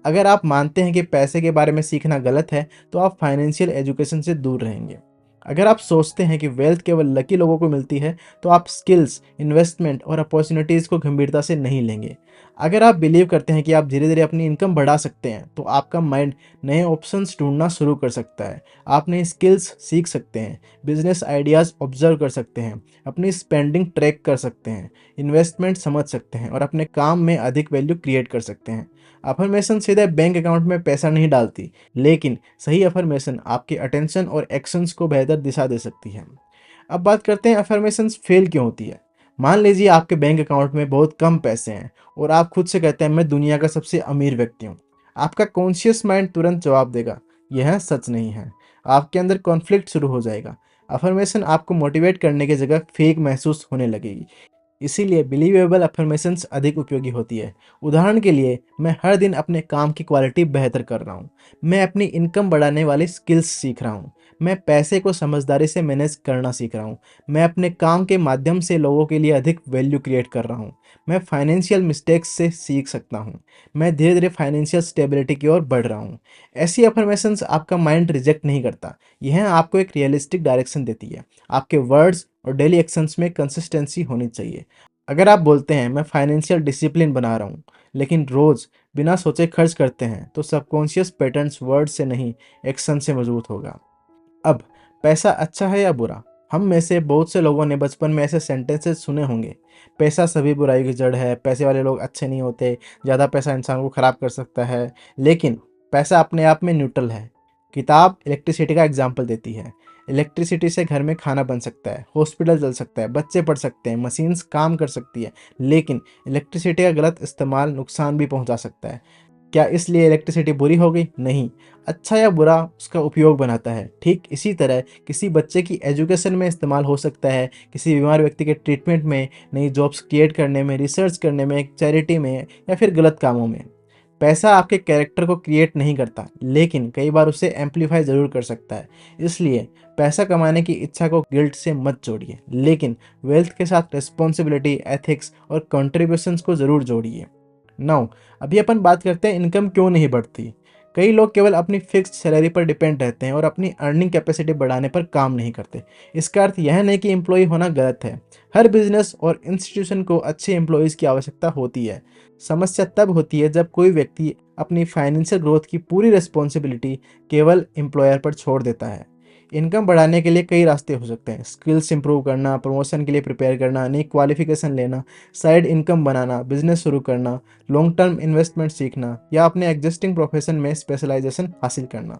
अगर आप मानते हैं कि पैसे के बारे में सीखना गलत है, तो आप फाइनेंशियल एजुकेशन से दूर रहेंगे। अगर आप सोचते हैं कि वेल्थ केवल लकी लोगों को मिलती है, तो आप स्किल्स, इन्वेस्टमेंट और अपॉर्चुनिटीज़ को गंभीरता से नहीं लेंगे। अगर आप बिलीव करते हैं कि आप धीरे धीरे अपनी इनकम बढ़ा सकते हैं, तो आपका माइंड नए ऑप्शंस ढूंढना शुरू कर सकता है। आप नई स्किल्स सीख सकते हैं, बिजनेस आइडियाज़ ऑब्जर्व कर सकते हैं, अपनी स्पेंडिंग ट्रैक कर सकते हैं, इन्वेस्टमेंट समझ सकते हैं और अपने काम में अधिक वैल्यू क्रिएट कर सकते हैं। अफर्मेशन सीधे बैंक अकाउंट में पैसा नहीं डालती, लेकिन सही अफर्मेशन आपके अटेंशन और एक्शंस को बेहतर दिशा दे सकती है। अब बात करते हैं अफर्मेशंस फेल क्यों होती है। मान लीजिए आपके बैंक अकाउंट में बहुत कम पैसे हैं और आप खुद से कहते हैं मैं दुनिया का सबसे अमीर व्यक्ति हूँ। आपका कॉन्शियस माइंड तुरंत जवाब देगा यह सच नहीं है। आपके अंदर कॉन्फ्लिक्ट शुरू हो जाएगा। अफर्मेशन आपको मोटिवेट करने की जगह फेक महसूस होने लगेगी। इसीलिए बिलीवेबल अफर्मेशंस अधिक उपयोगी होती है। उदाहरण के लिए, मैं हर दिन अपने काम की क्वालिटी बेहतर कर रहा हूँ। मैं अपनी इनकम बढ़ाने वाली स्किल्स सीख रहा हूँ। मैं पैसे को समझदारी से मैनेज करना सीख रहा हूँ। मैं अपने काम के माध्यम से लोगों के लिए अधिक वैल्यू क्रिएट कर रहा हूँ। मैं फाइनेंशियल मिस्टेक्स से सीख सकता हूँ। मैं धीरे धीरे फाइनेंशियल स्टेबिलिटी की ओर बढ़ रहा हूँ। ऐसी अफर्मेशंस आपका माइंड रिजेक्ट नहीं करता, यह आपको एक रियलिस्टिक डायरेक्शन देती है। आपके वर्ड्स और डेली एक्शंस में कंसिस्टेंसी होनी चाहिए। अगर आप बोलते हैं मैं फाइनेंशियल डिसिप्लिन बना रहा हूँ, लेकिन रोज़ बिना सोचे खर्च करते हैं, तो सबकॉन्शियस पैटर्न्स वर्ड से नहीं, एक्शन से मजबूत होगा। अब, पैसा अच्छा है या बुरा? हम में से बहुत से लोगों ने बचपन में ऐसे सेंटेंसेस सुने होंगे, पैसा सभी बुराई की जड़ है, पैसे वाले लोग अच्छे नहीं होते, ज़्यादा पैसा इंसान को ख़राब कर सकता है। लेकिन पैसा अपने आप में न्यूट्रल है। किताब इलेक्ट्रिसिटी का एग्जाम्पल देती है। इलेक्ट्रिसिटी से घर में खाना बन सकता है, हॉस्पिटल चल सकता है, बच्चे पढ़ सकते हैं, मशीन्स काम कर सकती है। लेकिन इलेक्ट्रिसिटी का गलत इस्तेमाल नुकसान भी पहुंचा सकता है। क्या इसलिए इलेक्ट्रिसिटी बुरी हो गई? नहीं, अच्छा या बुरा उसका उपयोग बनाता है। ठीक इसी तरह किसी बच्चे की एजुकेशन में इस्तेमाल हो सकता है, किसी बीमार व्यक्ति के ट्रीटमेंट में, नई जॉब्स क्रिएट करने में, रिसर्च करने में, चैरिटी में या फिर गलत कामों में। पैसा आपके कैरेक्टर को क्रिएट नहीं करता, लेकिन कई बार उसे एम्पलीफाई ज़रूर कर सकता है। इसलिए पैसा कमाने की इच्छा को गिल्ट से मत जोड़िए, लेकिन वेल्थ के साथ रिस्पॉन्सिबिलिटी, एथिक्स और कंट्रीब्यूशंस को ज़रूर जोड़िए। नाउ अभी अपन बात करते हैं इनकम क्यों नहीं बढ़ती। कई लोग केवल अपनी फिक्स्ड सैलरी पर डिपेंड रहते हैं और अपनी अर्निंग कैपेसिटी बढ़ाने पर काम नहीं करते। इसका अर्थ यह नहीं कि एम्प्लॉय होना गलत है। हर बिजनेस और इंस्टीट्यूशन को अच्छे एम्प्लॉयज़ की आवश्यकता होती है। समस्या तब होती है जब कोई व्यक्ति अपनी फाइनेंशियल ग्रोथ की पूरी रिस्पॉन्सिबिलिटी केवल एम्प्लॉयर पर छोड़ देता है। इनकम बढ़ाने के लिए कई रास्ते हो सकते हैं। स्किल्स इंप्रूव करना, प्रमोशन के लिए प्रिपेयर करना, नई क्वालिफिकेशन लेना, साइड इनकम बनाना, बिजनेस शुरू करना, लॉन्ग टर्म इन्वेस्टमेंट सीखना या अपने एग्जिस्टिंग प्रोफेशन में स्पेशलाइजेशन हासिल करना।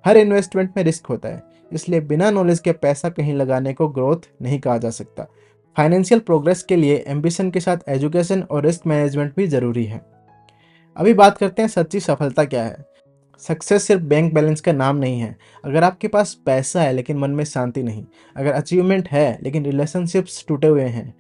हर इन्वेस्टमेंट में रिस्क होता है, इसलिए बिना नॉलेज के पैसा कहीं लगाने को ग्रोथ नहीं कहा जा सकता। फाइनेंशियल प्रोग्रेस के लिए एम्बिशन के साथ एजुकेशन और रिस्क मैनेजमेंट भी ज़रूरी है। अभी बात करते हैं सच्ची सफलता क्या है। सक्सेस सिर्फ बैंक बैलेंस का नाम नहीं है। अगर आपके पास पैसा है लेकिन मन में शांति नहीं, अगर अचीवमेंट है लेकिन रिलेशनशिप्स टूटे हुए हैं,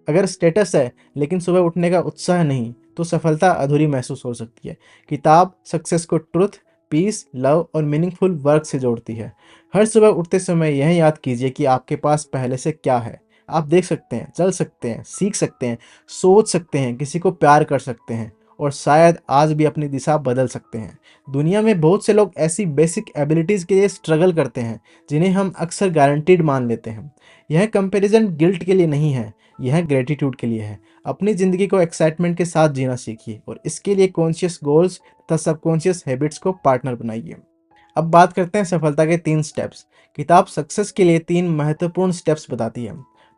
अगर स्टेटस है लेकिन सुबह उठने का उत्साह नहीं, तो सफलता अधूरी महसूस हो सकती है। किताब सक्सेस को ट्रुथ, पीस, लव और मीनिंगफुल वर्क से जोड़ती है। हर सुबह उठते समय यह याद कीजिए कि आपके पास पहले से क्या है। आप देख सकते हैं, चल सकते हैं, सीख सकते हैं, सोच सकते हैं, किसी को प्यार कर सकते हैं और शायद आज भी अपनी दिशा बदल सकते हैं। दुनिया में बहुत से लोग ऐसी बेसिक एबिलिटीज़ के लिए स्ट्रगल करते हैं जिन्हें हम अक्सर गारंटीड मान लेते हैं। यह कंपैरिजन गिल्ट के लिए नहीं है, यह ग्रेटिट्यूड के लिए है। अपनी ज़िंदगी को एक्साइटमेंट के साथ जीना सीखिए और इसके लिए कॉन्शियस गोल्स तथा सबकॉन्शियस हैबिट्स को पार्टनर बनाइए। अब बात करते हैं सफलता के 3 स्टेप्स। किताब सक्सेस के लिए 3 महत्वपूर्ण स्टेप्स बताती है।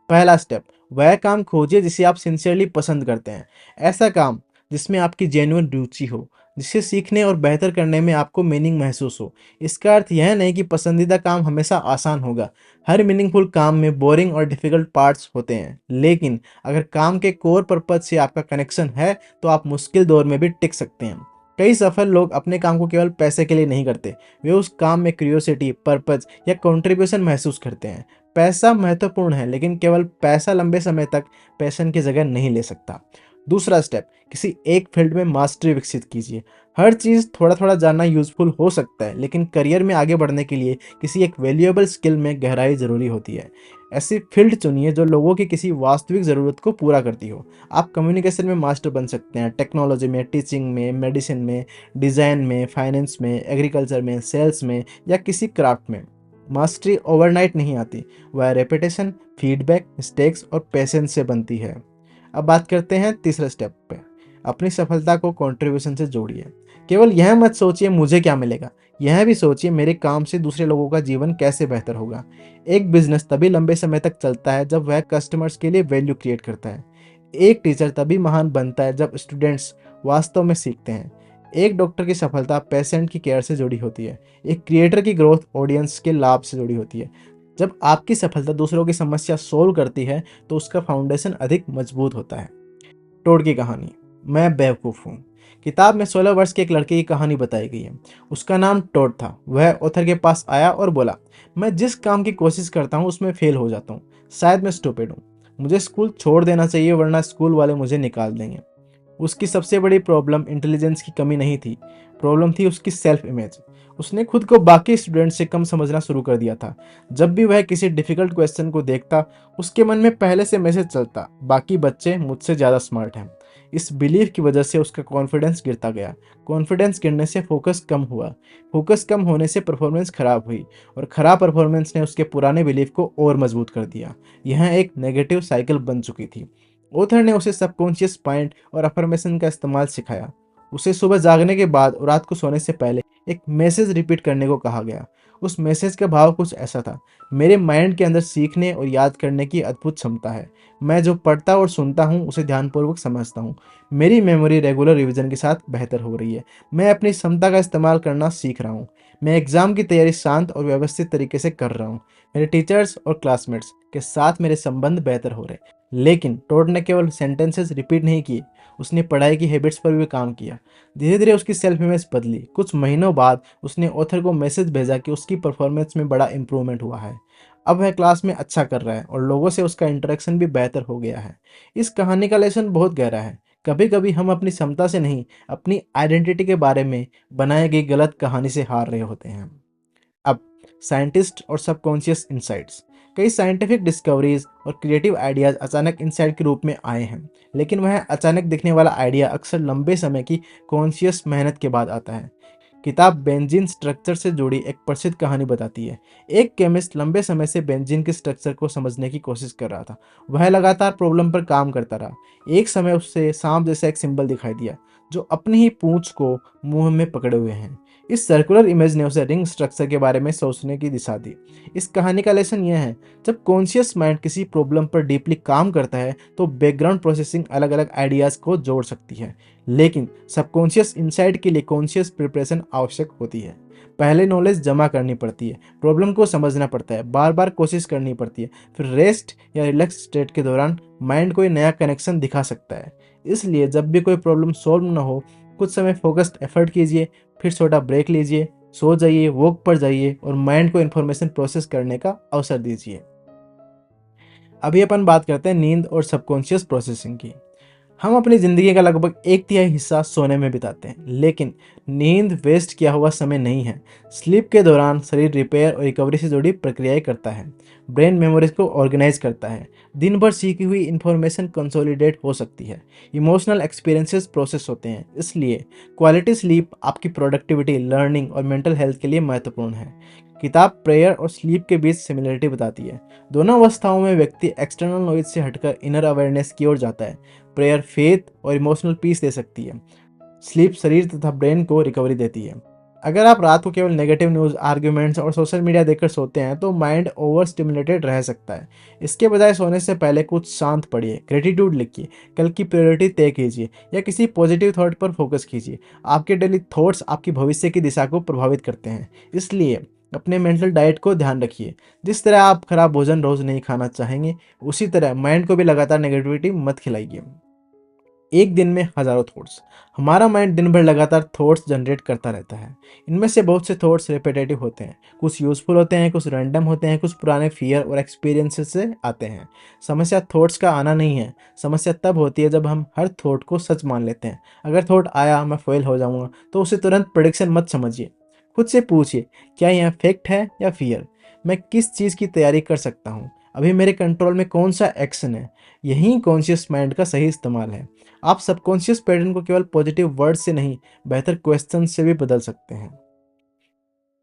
पहला स्टेप, वह काम खोजिए जिसे आप सिंसियरली पसंद करते हैं। ऐसा काम जिसमें आपकी जेन्युइन रुचि हो, जिसे सीखने और बेहतर करने में आपको मीनिंग महसूस हो। इसका अर्थ यह नहीं कि पसंदीदा काम हमेशा आसान होगा। हर मीनिंगफुल काम में बोरिंग और डिफिकल्ट पार्ट्स होते हैं, लेकिन अगर काम के कोर पर्पज से आपका कनेक्शन है तो आप मुश्किल दौर में भी टिक सकते हैं। कई सफल लोग अपने काम को केवल पैसे के लिए नहीं करते, वे उस काम में क्यूरियोसिटी, पर्पज या कंट्रीब्यूशन महसूस करते हैं। पैसा महत्वपूर्ण है, लेकिन केवल पैसा लंबे समय तक पैशन की जगह नहीं ले सकता। दूसरा स्टेप, किसी एक फील्ड में मास्टरी विकसित कीजिए। हर चीज़ थोड़ा थोड़ा जानना यूजफुल हो सकता है, लेकिन करियर में आगे बढ़ने के लिए किसी एक वैल्यूएबल स्किल में गहराई ज़रूरी होती है। ऐसी फील्ड चुनिए जो लोगों की किसी वास्तविक ज़रूरत को पूरा करती हो। आप कम्युनिकेशन में मास्टर बन सकते हैं, टेक्नोलॉजी में, टीचिंग में, मेडिसिन में, डिज़ाइन में, फाइनेंस में, एग्रीकल्चर में, सेल्स में या किसी क्राफ्ट में। मास्टरी ओवरनाइट नहीं आती, वह रेपिटेशन, फीडबैक, मिस्टेक्स और पेशेंस से बनती है। अब बात करते हैं तीसरे स्टेप पे। अपनी सफलता को कंट्रीब्यूशन से जोड़िए। केवल यह मत सोचिए मुझे क्या मिलेगा, यह भी सोचिए मेरे काम से दूसरे लोगों का जीवन कैसे बेहतर होगा। एक बिजनेस तभी लंबे समय तक चलता है जब वह कस्टमर्स के लिए वैल्यू क्रिएट करता है। एक टीचर तभी महान बनता है जब स्टूडेंट्स वास्तव में सीखते हैं। एक डॉक्टर की सफलता पेशेंट की केयर से जुड़ी होती है। एक क्रिएटर की ग्रोथ ऑडियंस के लाभ से जुड़ी होती है। जब आपकी सफलता दूसरों की समस्या सोल्व करती है तो उसका फाउंडेशन अधिक मजबूत होता है। टोड की कहानी, मैं बेवकूफ़ हूँ। किताब में 16 वर्ष के एक लड़के की कहानी बताई गई है। उसका नाम टोड था। वह ऑथर के पास आया और बोला, मैं जिस काम की कोशिश करता हूँ उसमें फेल हो जाता हूँ। शायद मैं स्टूपिड हूँ। मुझे स्कूल छोड़ देना चाहिए वरना स्कूल वाले मुझे निकाल देंगे। उसकी सबसे बड़ी प्रॉब्लम इंटेलिजेंस की कमी नहीं थी, प्रॉब्लम थी उसकी सेल्फ इमेज। उसने खुद को बाकी स्टूडेंट से कम समझना शुरू कर दिया था। जब भी वह किसी डिफिकल्ट क्वेश्चन को देखता, उसके मन में पहले से मैसेज चलता, बाकी बच्चे मुझसे ज़्यादा स्मार्ट हैं। इस बिलीफ की वजह से उसका कॉन्फिडेंस गिरता गया। कॉन्फिडेंस गिरने से फोकस कम हुआ। फोकस कम होने से परफॉर्मेंस खराब हुई और खराब परफॉर्मेंस ने उसके पुराने बिलीफ को और मजबूत कर दिया। यह एक नेगेटिव साइकिल बन चुकी थी। ऑथर ने उसे सबकॉन्शियस माइंड और अफर्मेशन का इस्तेमाल सिखाया। उसे सुबह जागने के बाद और रात को सोने से पहले एक मैसेज रिपीट करने को कहा गया। उस मैसेज का भाव कुछ ऐसा था, मेरे माइंड के अंदर सीखने और याद करने की अद्भुत क्षमता है। मैं जो पढ़ता और सुनता हूँ उसे ध्यानपूर्वक समझता हूँ। मेरी मेमोरी रेगुलर रिवीजन के साथ बेहतर हो रही है। मैं अपनी क्षमता का इस्तेमाल करना सीख रहा हूँ। मैं एग्जाम की तैयारी शांत और व्यवस्थित तरीके से कर रहा हूँ। मेरे टीचर्स और क्लासमेट्स के साथ मेरे संबंध बेहतर हो रहे हैं। लेकिन टोड ने केवल सेंटेंसेस रिपीट नहीं किए, उसने पढ़ाई की हैबिट्स पर भी काम किया। धीरे धीरे उसकी सेल्फ इमेज बदली। कुछ महीनों बाद उसने ऑथर को मैसेज भेजा कि उसकी परफॉर्मेंस में बड़ा इंप्रूवमेंट हुआ है। अब वह क्लास में अच्छा कर रहा है और लोगों से उसका इंटरेक्शन भी बेहतर हो गया है। इस कहानी का लेसन बहुत गहरा है। कभी कभी हम अपनी क्षमता से नहीं, अपनी आइडेंटिटी के बारे में बनाई गई गलत कहानी से हार रहे होते हैं। अब साइंटिस्ट और सबकॉन्शियस इंसाइट्स। कई साइंटिफिक डिस्कवरीज और क्रिएटिव आइडियाज अचानक इंसाइट के रूप में आए हैं, लेकिन वह अचानक दिखने वाला आइडिया अक्सर लंबे समय की कॉन्शियस मेहनत के बाद आता है। किताब बेंजीन स्ट्रक्चर से जुड़ी एक प्रसिद्ध कहानी बताती है। एक केमिस्ट लंबे समय से बेंजीन के स्ट्रक्चर को समझने की कोशिश कर रहा था। वह लगातार प्रॉब्लम पर काम करता रहा। एक समय उसे सांप जैसा एक सिंबल दिखाई दिया, जो अपनी ही पूंछ को मुंह में पकड़े हुए हैं। इस सर्कुलर इमेज ने उसे रिंग स्ट्रक्चर के बारे में सोचने की दिशा दी। इस कहानी का लेसन यह है, जब कॉन्शियस माइंड किसी प्रॉब्लम पर डीपली काम करता है तो बैकग्राउंड प्रोसेसिंग अलग अलग आइडियाज को जोड़ सकती है, लेकिन सबकॉन्शियस इनसाइट के लिए कॉन्शियस प्रिपरेशन आवश्यक होती है। पहले नॉलेज जमा करनी पड़ती है, प्रॉब्लम को समझना पड़ता है, बार बार कोशिश करनी पड़ती है, फिर रेस्ट या रिलैक्स स्टेट के दौरान माइंड कोई नया कनेक्शन दिखा सकता है। इसलिए जब भी कोई प्रॉब्लम सॉल्व न हो, कुछ समय फोकस्ड एफर्ट कीजिए, फिर छोटा ब्रेक लीजिए, सो जाइए, वॉक पर जाइए और माइंड को इन्फॉर्मेशन प्रोसेस करने का अवसर दीजिए। अभी अपन बात करते हैं नींद और सबकॉन्शियस प्रोसेसिंग की। हम अपनी ज़िंदगी का लगभग एक तिहाई हिस्सा सोने में बिताते हैं, लेकिन नींद वेस्ट किया हुआ समय नहीं है। स्लीप के दौरान शरीर रिपेयर और रिकवरी से जुड़ी प्रक्रियाएं करता है। ब्रेन मेमोरीज को ऑर्गेनाइज करता है। दिन भर सीखी हुई इंफॉर्मेशन कंसोलिडेट हो सकती है। इमोशनल एक्सपीरियंसेस प्रोसेस होते हैं। इसलिए क्वालिटी स्लीप आपकी प्रोडक्टिविटी, लर्निंग और मेंटल हेल्थ के लिए महत्वपूर्ण है। किताब प्रेयर और स्लीप के बीच सिमिलरिटी बताती है। दोनों अवस्थाओं में व्यक्ति एक्सटर्नल नॉइज से हटकर इनर अवेयरनेस की ओर जाता है। प्रेयर फेथ और इमोशनल पीस दे सकती है। स्लीप शरीर तथा ब्रेन को रिकवरी देती है। अगर आप रात को केवल नेगेटिव न्यूज़, आर्ग्यूमेंट्स और सोशल मीडिया देखकर सोते हैं तो माइंड ओवर स्टिमुलेटेड रह सकता है। इसके बजाय सोने से पहले कुछ शांत पढ़िए, ग्रेटिट्यूड लिखिए, कल की प्रायोरिटी तय कीजिए या किसी पॉजिटिव थॉट पर फोकस कीजिए। आपके डेली थॉट्स आपकी भविष्य की दिशा को प्रभावित करते हैं। इसलिए अपने मेंटल डाइट को ध्यान रखिए। जिस तरह आप खराब भोजन रोज नहीं खाना चाहेंगे, उसी तरह माइंड को भी लगातार नेगेटिविटी मत खिलाइए। एक दिन में हजारों थॉट्स। हमारा माइंड दिन भर लगातार थॉट्स जनरेट करता रहता है। इनमें से बहुत से थॉट्स रिपीटेटिव होते हैं, कुछ यूजफुल होते हैं, कुछ रैंडम होते हैं, कुछ पुराने फियर और एक्सपीरियंसेस से आते हैं। समस्या थॉट्स का आना नहीं है, समस्या तब होती है जब हम हर थॉट को सच मान लेते हैं। अगर थॉट आया मैं फेल हो जाऊंगा, तो उसे तुरंत प्रेडिक्शन मत समझिए। खुद से पूछिए, क्या यह फैक्ट है या फियर? मैं किस चीज़ की तैयारी कर सकता हूँ? अभी मेरे कंट्रोल में कौन सा एक्शन है? यही कॉन्शियस माइंड का सही इस्तेमाल है। आप सबकॉन्शियस पैटर्न को केवल पॉजिटिव वर्ड से नहीं, बेहतर क्वेश्चन से भी बदल सकते हैं।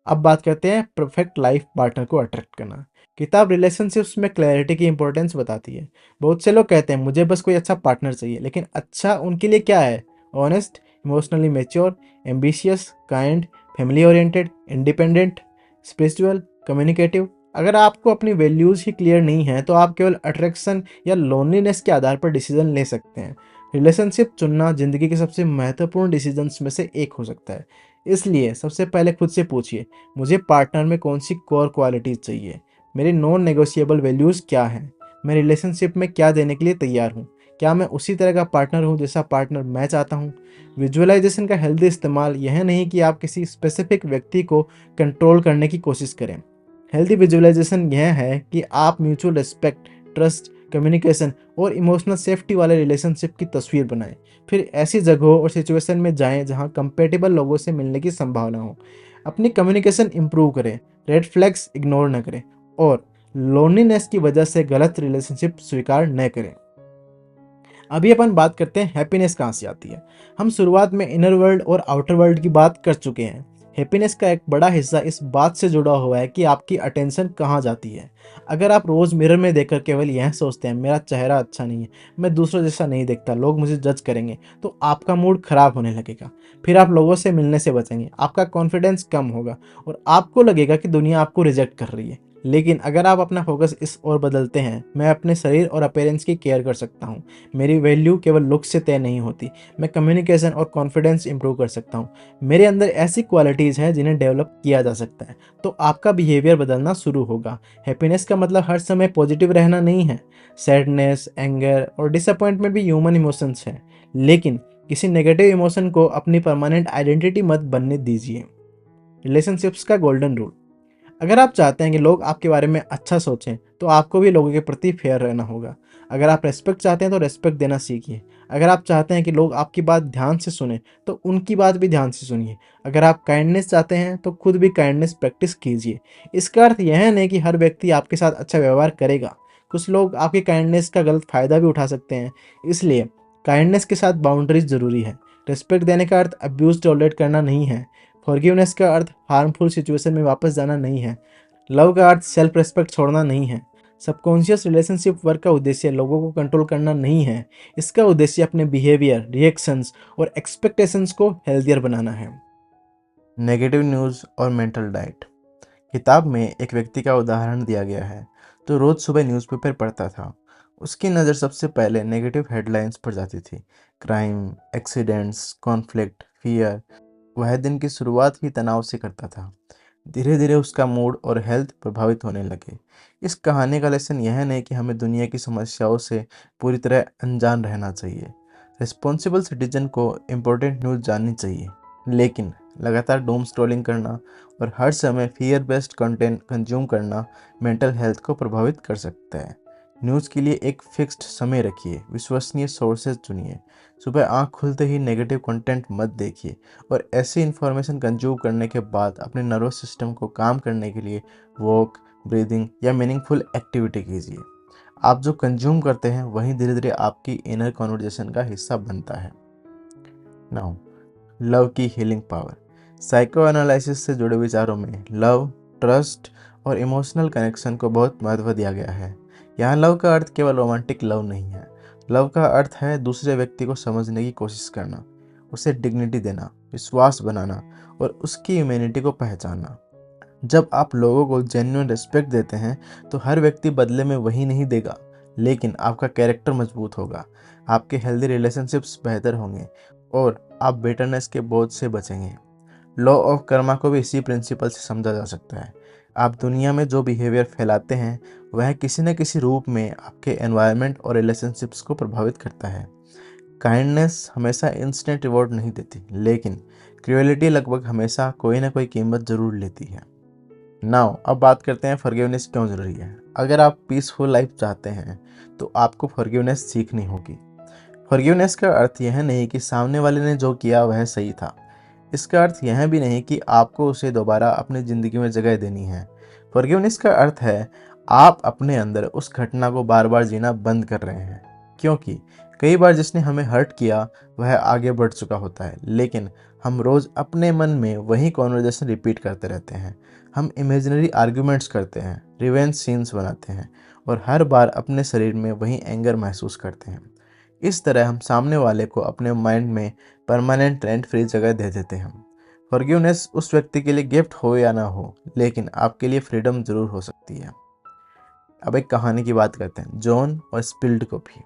अब बात करते हैं परफेक्ट लाइफ पार्टनर को अट्रैक्ट करना। किताब रिलेशनशिप्स में क्लैरिटी की इंपॉर्टेंस बताती है। बहुत से लोग कहते हैं मुझे बस कोई अच्छा पार्टनर चाहिए, लेकिन अच्छा उनके लिए क्या है? Honest, emotionally mature, ambitious, kind, family oriented, independent, spiritual, communicative. अगर आपको अपनी वैल्यूज़ ही क्लियर नहीं है तो आप केवल अट्रैक्शन या लोनलीनेस के आधार पर डिसीजन ले सकते हैं। रिलेशनशिप चुनना जिंदगी के सबसे महत्वपूर्ण डिसीजंस में से एक हो सकता है। इसलिए सबसे पहले खुद से पूछिए, मुझे पार्टनर में कौन सी कोर क्वालिटीज चाहिए? मेरी नॉन नेगोशिएबल वैल्यूज़ क्या हैं? मैं रिलेशनशिप में क्या देने के लिए तैयार हूँ? क्या मैं उसी तरह का पार्टनर हूँ जैसा पार्टनर मैं चाहता हूँ? विजुअलाइजेशन का हेल्दी इस्तेमाल यह नहीं कि आप किसी स्पेसिफिक व्यक्ति को कंट्रोल करने की कोशिश करें। हेल्दी विजुअलाइजेशन यह है कि आप म्यूचुअल रिस्पेक्ट, ट्रस्ट, कम्युनिकेशन और इमोशनल सेफ्टी वाले रिलेशनशिप की तस्वीर बनाएं। फिर ऐसी जगहों और सिचुएशन में जाएं जहां कंपेटेबल लोगों से मिलने की संभावना हो। अपनी कम्युनिकेशन इंप्रूव करें, रेड फ्लैग्स इग्नोर न करें और लोनलीनेस की वजह से गलत रिलेशनशिप स्वीकार न करें। अभी अपन बात करते हैं हैप्पीनेस कहाँ से आती है। हम शुरुआत में इनर वर्ल्ड और आउटर वर्ल्ड की बात कर चुके हैं। हैप्पीनेस का एक बड़ा हिस्सा इस बात से जुड़ा हुआ है कि आपकी अटेंशन कहाँ जाती है। अगर आप रोज़ मिरर में देखकर केवल यह सोचते हैं मेरा चेहरा अच्छा नहीं है, मैं दूसरों जैसा नहीं दिखता, लोग मुझे जज करेंगे, तो आपका मूड खराब होने लगेगा। फिर आप लोगों से मिलने से बचेंगे, आपका कॉन्फिडेंस कम होगा और आपको लगेगा कि दुनिया आपको रिजेक्ट कर रही है। लेकिन अगर आप अपना फोकस इस ओर बदलते हैं, मैं अपने शरीर और अपीयरेंस की केयर कर सकता हूँ, मेरी वैल्यू केवल लुक से तय नहीं होती, मैं कम्युनिकेशन और कॉन्फिडेंस इंप्रूव कर सकता हूँ, मेरे अंदर ऐसी क्वालिटीज़ हैं जिन्हें डेवलप किया जा सकता है, तो आपका बिहेवियर बदलना शुरू होगा। हैप्पीनेस का मतलब हर समय पॉजिटिव रहना नहीं है। सैडनेस, एंगर और डिसअपॉइंटमेंट भी ह्यूमन इमोशंस हैं, लेकिन किसी नेगेटिव इमोशन को अपनी परमानेंट आइडेंटिटी मत बनने दीजिए। रिलेशनशिप्स का गोल्डन रूल। अगर आप चाहते हैं कि लोग आपके बारे में अच्छा सोचें, तो आपको भी लोगों के प्रति फेयर रहना होगा। अगर आप रिस्पेक्ट चाहते हैं तो रिस्पेक्ट देना सीखिए। अगर आप चाहते हैं कि लोग आपकी बात ध्यान से सुने तो उनकी बात भी ध्यान से सुनिए। अगर आप काइंडनेस चाहते हैं तो खुद भी काइंडनेस प्रैक्टिस कीजिए। इसका अर्थ यह नहीं कि हर व्यक्ति आपके साथ अच्छा व्यवहार करेगा। कुछ लोग आपकी काइंडनेस का गलत फ़ायदा भी उठा सकते हैं। इसलिए काइंडनेस के साथ बाउंड्रीज ज़रूरी है। रिस्पेक्ट देने का अर्थ अब्यूज़ टॉलरेट करना नहीं है। फॉरगिवनेस का अर्थ हार्मफुल सिचुएशन में वापस जाना नहीं है। लव का अर्थ सेल्फ रिस्पेक्ट छोड़ना नहीं है। सबकॉन्शियस रिलेशनशिप वर्क का उद्देश्य लोगों को कंट्रोल करना नहीं है। इसका उद्देश्य अपने बिहेवियर, रिएक्शंस और एक्सपेक्टेशंस को हेल्दियर बनाना है। नेगेटिव न्यूज़ और मेंटल डाइट। किताब में एक व्यक्ति का उदाहरण दिया गया है जो रोज़ सुबह न्यूज़पेपर पढ़ता था। उसकी नज़र सबसे पहले नेगेटिव हेडलाइंस पर जाती थी। Crime, accidents, conflict, fear. वह दिन की शुरुआत ही तनाव से करता था। धीरे धीरे उसका मूड और हेल्थ प्रभावित होने लगे। इस कहानी का लेसन यह नहीं कि हमें दुनिया की समस्याओं से पूरी तरह अनजान रहना चाहिए। रिस्पॉन्सिबल सिटीजन को इम्पोर्टेंट न्यूज़ जाननी चाहिए, लेकिन लगातार डूम स्क्रॉलिंग करना और हर समय फियर बेस्ड कंटेंट कंज्यूम करना मेंटल हेल्थ को प्रभावित कर सकता है। न्यूज़ के लिए एक फिक्स्ड समय रखिए, विश्वसनीय सोर्सेज चुनिए। सुबह आंख खुलते ही नेगेटिव कंटेंट मत देखिए और ऐसी इन्फॉर्मेशन कंज्यूम करने के बाद अपने नर्वस सिस्टम को काम करने के लिए वॉक, ब्रीदिंग या मीनिंगफुल एक्टिविटी कीजिए। आप जो कंज्यूम करते हैं वही धीरे धीरे आपकी इनर कॉन्वर्जेशन का हिस्सा बनता है। नाउ, लव की हीलिंग पावर। साइको एनालिसिस से जुड़े विचारों में लव, ट्रस्ट और इमोशनल कनेक्शन को बहुत महत्व दिया गया है। यहाँ लव का अर्थ केवल रोमांटिक लव नहीं है। लव का अर्थ है दूसरे व्यक्ति को समझने की कोशिश करना, उसे डिग्निटी देना, विश्वास बनाना और उसकी ह्यूमैनिटी को पहचानना। जब आप लोगों को जेन्युइन रिस्पेक्ट देते हैं तो हर व्यक्ति बदले में वही नहीं देगा, लेकिन आपका कैरेक्टर मजबूत होगा, आपके हेल्दी रिलेशनशिप्स बेहतर होंगे और आप बेटरनेस के बोझ से बचेंगे। लॉ ऑफ कर्मा को भी इसी प्रिंसिपल से समझा जा सकता है। आप दुनिया में जो बिहेवियर फैलाते हैं वह किसी न किसी रूप में आपके एनवायरनमेंट और रिलेशनशिप्स को प्रभावित करता है। काइंडनेस हमेशा इंस्टेंट रिवॉर्ड नहीं देती, लेकिन क्रूएलिटी लगभग हमेशा कोई ना कोई कीमत जरूर लेती है। नाउ अब बात करते हैं फॉरगिवनेस क्यों ज़रूरी है। अगर आप पीसफुल लाइफ चाहते हैं तो आपको फॉरगिवनेस सीखनी होगी। फॉरगिवनेस का अर्थ यह नहीं कि सामने वाले ने जो किया वह सही था। इसका अर्थ यह भी नहीं कि आपको उसे दोबारा अपनी ज़िंदगी में जगह देनी है। फॉरगिवनेस का अर्थ है आप अपने अंदर उस घटना को बार बार जीना बंद कर रहे हैं, क्योंकि कई बार जिसने हमें हर्ट किया वह आगे बढ़ चुका होता है, लेकिन हम रोज़ अपने मन में वही कॉन्वर्जेशन रिपीट करते रहते हैं। हम इमेजिनरी आर्ग्यूमेंट्स करते हैं, रिवेंज सीन्स बनाते हैं और हर बार अपने शरीर में वही एंगर महसूस करते हैं। इस तरह हम सामने वाले को अपने माइंड में परमानेंट रेंट फ्री जगह दे देते हैं। फॉरगिवनेस उस व्यक्ति के लिए गिफ्ट हो या ना हो, लेकिन आपके लिए फ्रीडम जरूर हो सकती है। अब एक कहानी की बात करते हैं, जॉन और स्पिल्ड कॉफी।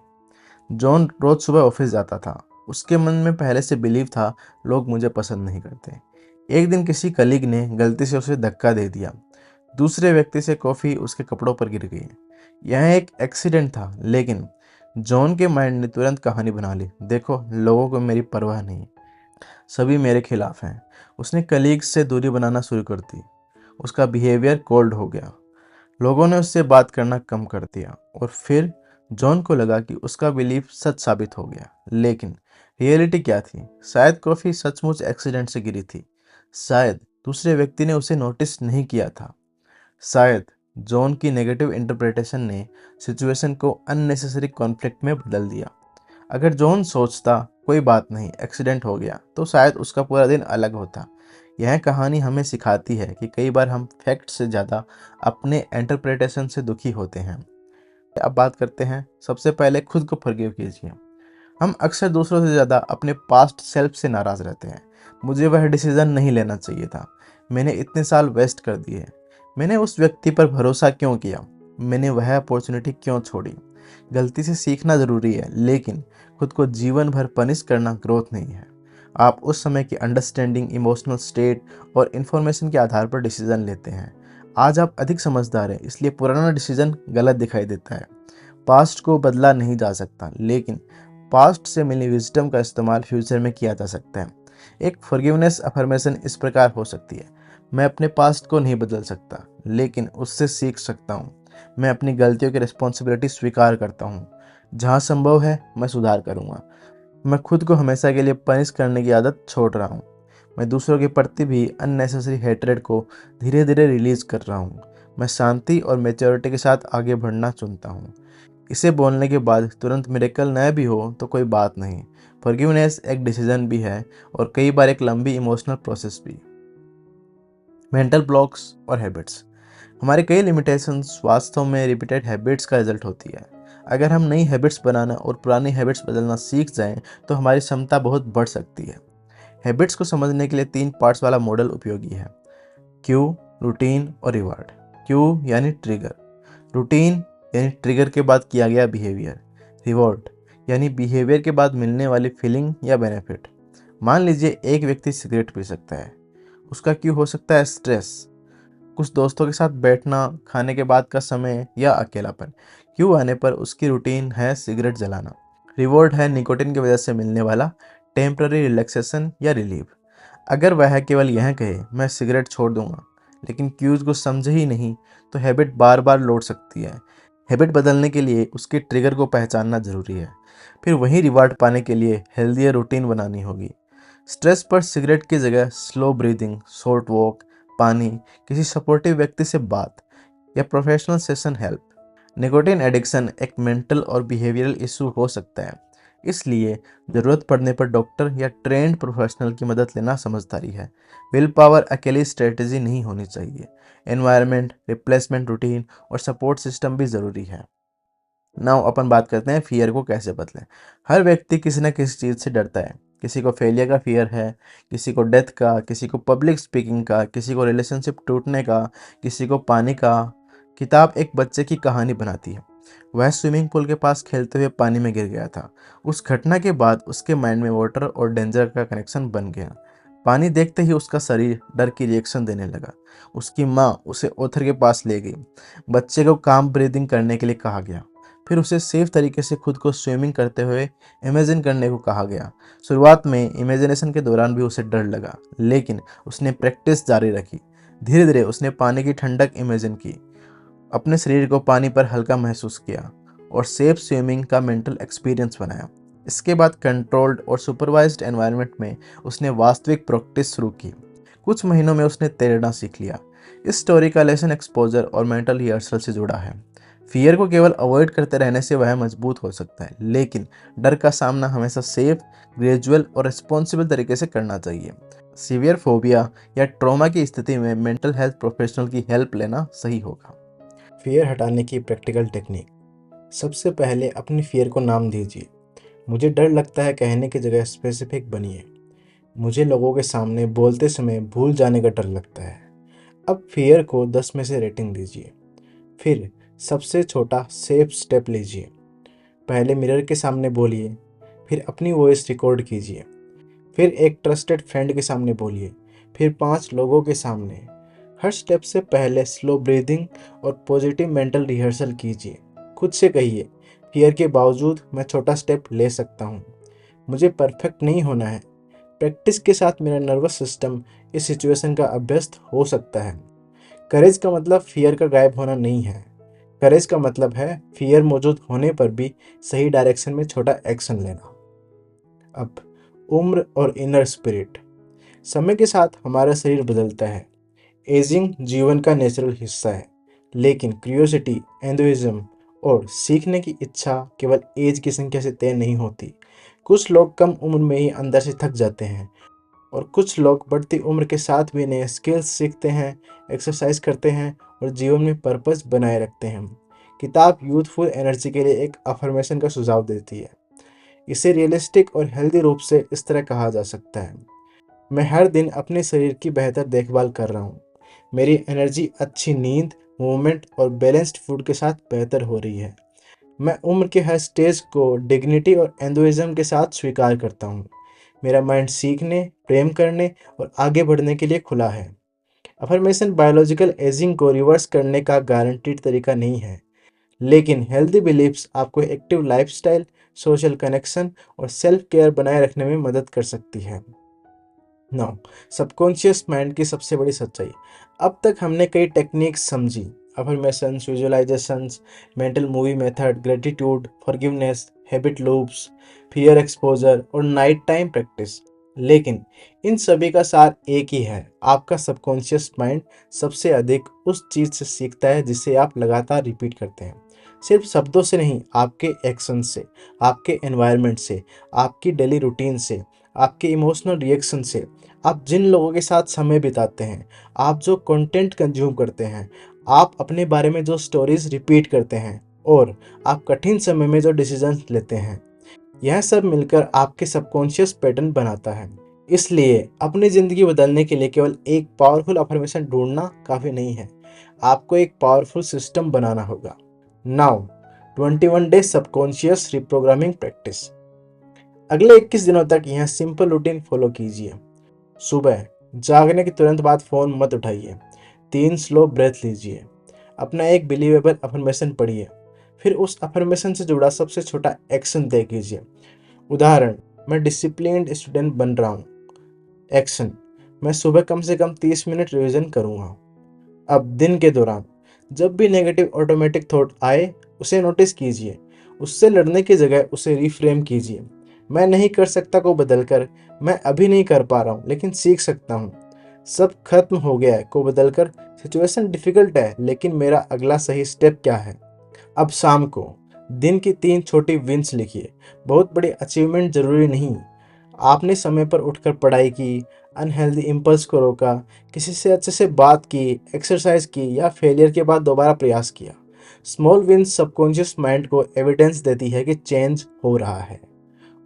जॉन रोज सुबह ऑफिस जाता था। उसके मन में पहले से बिलीव था लोग मुझे पसंद नहीं करते। एक दिन किसी कलीग ने गलती से उसे धक्का दे दिया। दूसरे व्यक्ति से कॉफ़ी उसके कपड़ों पर गिर गई। यह एक एक्सीडेंट था, लेकिन जॉन के माइंड ने तुरंत कहानी बना ली। देखो, लोगों को मेरी परवाह नहीं, सभी मेरे खिलाफ हैं। उसने कलीग से दूरी बनाना शुरू कर दी। उसका बिहेवियर कोल्ड हो गया। लोगों ने उससे बात करना कम कर दिया और फिर जॉन को लगा कि उसका बिलीफ सच साबित हो गया। लेकिन रियलिटी क्या थी? शायद कॉफ़ी सचमुच एक्सीडेंट से गिरी थी। शायद दूसरे व्यक्ति ने उसे नोटिस नहीं किया था। शायद जॉन की नेगेटिव इंटरप्रिटेशन ने सिचुएशन को अननेसेसरी कॉन्फ्लिक्ट में बदल दिया। अगर जॉन सोचता कोई बात नहीं, एक्सीडेंट हो गया, तो शायद उसका पूरा दिन अलग होता। यह कहानी हमें सिखाती है कि कई बार हम फैक्ट से ज़्यादा अपने इंटरप्रिटेशन से दुखी होते हैं। अब बात करते हैं, सबसे पहले खुद को फॉरगिव कीजिए। हम अक्सर दूसरों से ज़्यादा अपने पास्ट सेल्फ से नाराज़ रहते हैं। मुझे वह डिसीज़न नहीं लेना चाहिए था, मैंने इतने साल वेस्ट कर दिए, मैंने उस व्यक्ति पर भरोसा क्यों किया, मैंने वह अपॉर्चुनिटी क्यों छोड़ी। गलती से सीखना ज़रूरी है, लेकिन खुद को जीवन भर पनिश करना ग्रोथ नहीं है। आप उस समय की अंडरस्टैंडिंग, इमोशनल स्टेट और इन्फॉर्मेशन के आधार पर डिसीज़न लेते हैं। आज आप अधिक समझदार हैं, इसलिए पुराना डिसीज़न गलत दिखाई देता है। पास्ट को बदला नहीं जा सकता, लेकिन पास्ट से मिली विजडम का इस्तेमाल फ्यूचर में किया जा सकता है। एक फॉरगिवनेस अफर्मेशन इस प्रकार हो सकती है, मैं अपने पास्ट को नहीं बदल सकता, लेकिन उससे सीख सकता हूँ। मैं अपनी गलतियों की रिस्पॉन्सिबिलिटी स्वीकार करता हूँ। जहाँ संभव है मैं सुधार करूँगा। मैं खुद को हमेशा के लिए पनिश करने की आदत छोड़ रहा हूँ। मैं दूसरों के प्रति भी अननेसेसरी हेट्रेड को धीरे धीरे रिलीज कर रहा हूँ। मैं शांति और मेच्योरिटी के साथ आगे बढ़ना चुनता हूँ। इसे बोलने के बाद तुरंत मिरेकल न भी हो तो कोई बात नहीं। फॉरगिवनेस एक डिसीजन भी है और कई बार एक लंबी इमोशनल प्रोसेस भी। मेंटल ब्लॉक्स और हैबिट्स। हमारे कई लिमिटेशंस वास्तव में रिपीटेड हैबिट्स का रिजल्ट होती है। अगर हम नई हैबिट्स बनाना और पुरानी हैबिट्स बदलना सीख जाएं तो हमारी क्षमता बहुत बढ़ सकती है। हैबिट्स को समझने के लिए 3 पार्ट्स वाला मॉडल उपयोगी है: क्यू, रूटीन और रिवार्ड। क्यू यानी ट्रिगर, रूटीन यानी ट्रिगर के बाद किया गया बिहेवियर, रिवॉर्ड यानी बिहेवियर के बाद मिलने वाली फीलिंग या बेनिफिट। मान लीजिए एक व्यक्ति सिगरेट पी सकता है, उसका क्यू हो सकता है स्ट्रेस, कुछ दोस्तों के साथ बैठना, खाने के बाद का समय या अकेलापन। क्यू आने पर उसकी रूटीन है सिगरेट जलाना। रिवॉर्ड है निकोटिन की वजह से मिलने वाला टेम्पररी रिलैक्सेशन या रिलीफ। अगर वह केवल यह कहे मैं सिगरेट छोड़ दूंगा, लेकिन क्यूज को समझे ही नहीं, तो हैबिट बार बार लौट सकती है। हैबिट बदलने के लिए उसके ट्रिगर को पहचानना जरूरी है। फिर वही रिवार्ड पाने के लिए हेल्दियर रूटीन बनानी होगी। स्ट्रेस पर सिगरेट की जगह स्लो ब्रीदिंग, शॉर्ट वॉक, पानी, किसी सपोर्टिव व्यक्ति से बात या professional session help. Nicotine addiction एक मेंटल और बिहेवियरल इशू हो सकता है, इसलिए ज़रूरत पड़ने पर डॉक्टर या ट्रेंड प्रोफेशनल की मदद लेना समझदारी है। विल पावर अकेली स्ट्रेटजी नहीं होनी चाहिए। एनवायरनमेंट, रिप्लेसमेंट रूटीन और सपोर्ट सिस्टम भी ज़रूरी है। नाउ अपन बात करते हैं फियर को कैसे बदलें। हर व्यक्ति किसी न किसी चीज़ से डरता है। किसी को फेलियर का फियर है, किसी को डेथ का, किसी को पब्लिक स्पीकिंग का, किसी को रिलेशनशिप टूटने का, किसी को पानी का। किताब एक बच्चे की कहानी बनाती है। वह स्विमिंग पूल के पास खेलते हुए पानी में गिर गया था। उस घटना के बाद उसके माइंड में वाटर और डेंजर का कनेक्शन बन गया। पानी देखते ही उसका शरीर डर की रिएक्शन देने लगा। उसकी माँ उसे ऑथर के पास ले गई। बच्चे को काम ब्रीदिंग करने के लिए कहा गया। फिर उसे सेफ तरीके से खुद को स्विमिंग करते हुए इमेजिन करने को कहा गया। शुरुआत में इमेजिनेशन के दौरान भी उसे डर लगा, लेकिन उसने प्रैक्टिस जारी रखी। धीरे धीरे उसने पानी की ठंडक इमेजिन की, अपने शरीर को पानी पर हल्का महसूस किया और सेफ स्विमिंग का मेंटल एक्सपीरियंस बनाया। इसके बाद कंट्रोल्ड और सुपरवाइज्ड एनवायरनमेंट में उसने वास्तविक प्रैक्टिस शुरू की। कुछ महीनों में उसने तैरना सीख लिया। इस स्टोरी का लेसन एक्सपोजर और मेंटल रिहर्सल से जुड़ा है। फियर को केवल अवॉइड करते रहने से वह मजबूत हो सकता है, लेकिन डर का सामना हमेशा सेफ, ग्रेजुअल और रिस्पॉन्सिबल तरीके से करना चाहिए। सीवियर फोबिया या ट्रॉमा की स्थिति में मेंटल हेल्थ प्रोफेशनल की हेल्प लेना सही होगा। फियर हटाने की प्रैक्टिकल टेक्निक। सबसे पहले अपनी फियर को नाम दीजिए। मुझे डर लगता है कहने की जगह स्पेसिफिक बनिए। मुझे लोगों के सामने बोलते समय भूल जाने का डर लगता है। अब फियर को 10 में से रेटिंग दीजिए। फिर सबसे छोटा सेफ स्टेप लीजिए। पहले मिरर के सामने बोलिए, फिर अपनी वॉइस रिकॉर्ड कीजिए, फिर एक ट्रस्टेड फ्रेंड के सामने बोलिए, फिर 5 लोगों के सामने। हर स्टेप से पहले स्लो ब्रीदिंग और पॉजिटिव मेंटल रिहर्सल कीजिए। खुद से कहिए, फियर के बावजूद मैं छोटा स्टेप ले सकता हूँ। मुझे परफेक्ट नहीं होना है। प्रैक्टिस के साथ मेरा नर्वस सिस्टम इस सिचुएशन का अभ्यस्त हो सकता है। करेज का मतलब फियर का गायब होना नहीं है। करेज का मतलब है फियर मौजूद होने पर भी सही डायरेक्शन में छोटा एक्शन लेना। अब उम्र और इनर स्पिरिट। समय के साथ हमारा शरीर बदलता है। एजिंग जीवन का नेचुरल हिस्सा है, लेकिन क्यूरियोसिटी, एंथुसिज्म और सीखने की इच्छा केवल एज की संख्या से तय नहीं होती। कुछ लोग कम उम्र में ही अंदर से थक जाते हैं और कुछ लोग बढ़ती उम्र के साथ भी नए स्किल्स सीखते हैं, एक्सरसाइज करते हैं और जीवन में पर्पस बनाए रखते हैं। किताब यूथफुल एनर्जी के लिए एक अफर्मेशन का सुझाव देती है। इसे रियलिस्टिक और हेल्दी रूप से इस तरह कहा जा सकता है: मैं हर दिन अपने शरीर की बेहतर देखभाल कर रहा हूँ। मेरी एनर्जी अच्छी नींद, मूवमेंट और बैलेंस्ड फूड के साथ बेहतर हो रही है। मैं उम्र के हर स्टेज को डिग्निटी और एंथुसिज्म के साथ स्वीकार करता हूँ। मेरा माइंड सीखने, प्रेम करने और आगे बढ़ने के लिए खुला है। अफर्मेशन बायोलॉजिकल एजिंग को रिवर्स करने का गारंटीड तरीका नहीं है, लेकिन हेल्दी बिलीफ्स आपको एक्टिव लाइफस्टाइल, सोशल कनेक्शन और सेल्फ केयर बनाए रखने में मदद कर सकती है। नौ, सबकॉन्शियस माइंड की सबसे बड़ी सच्चाई। अब तक हमने कई टेक्निक्स समझी, affirmations, visualisations, mental movie method, gratitude, forgiveness, habit loops, fear exposure और नाइट टाइम प्रैक्टिस। लेकिन इन सभी का सार एक ही है, आपका सबकॉन्शियस माइंड सबसे अधिक उस चीज़ से सीखता है जिसे आप लगातार रिपीट करते हैं। सिर्फ शब्दों से नहीं, आपके एक्शन से, आपके एनवायरनमेंट से, आपकी डेली रूटीन से, आपके इमोशनल रिएक्शन से, आप जिन लोगों के साथ समय बिताते हैं, आप जो कंटेंट कंज्यूम करते हैं, आप अपने बारे में जो स्टोरीज रिपीट करते हैं और आप कठिन समय में जो डिसीजंस लेते हैं, यह सब मिलकर आपके सबकॉन्शियस पैटर्न बनाता है। इसलिए अपनी ज़िंदगी बदलने के लिए केवल एक पावरफुल अफर्मेशन ढूंढना काफ़ी नहीं है, आपको एक पावरफुल सिस्टम बनाना होगा। Now 21 day subconscious reprogramming practice. अगले 21 दिनों तक यह सिंपल रूटीन फॉलो कीजिए। सुबह जागने के तुरंत बाद फ़ोन मत उठाइए। 3 स्लो ब्रेथ लीजिए। अपना एक बिलीवेबल अफर्मेशन पढ़िए। फिर उस अफर्मेशन से जुड़ा सबसे छोटा एक्शन तय कीजिए। उदाहरण, मैं डिसिप्लिन्ड स्टूडेंट बन रहा हूँ। एक्शन, मैं सुबह कम से कम 30 मिनट रिवीजन करूँगा। अब दिन के दौरान जब भी नेगेटिव ऑटोमेटिक थॉट आए, उसे नोटिस कीजिए। उससे लड़ने की जगह उसे रिफ्रेम कीजिए। मैं नहीं कर सकता को बदलकर मैं अभी नहीं कर पा रहा हूँ लेकिन सीख सकता हूँ। सब खत्म हो गया है को बदलकर सिचुएशन डिफिकल्ट है लेकिन मेरा अगला सही स्टेप क्या है। अब शाम को दिन की 3 छोटी विंस लिखिए। बहुत बड़ी अचीवमेंट जरूरी नहीं। आपने समय पर उठकर पढ़ाई की, अनहेल्दी इम्पल्स को रोका, किसी से अच्छे से बात की, एक्सरसाइज की या फेलियर के बाद दोबारा प्रयास किया। स्मॉल विंस सबकॉन्शियस माइंड को एविडेंस देती है कि चेंज हो रहा है।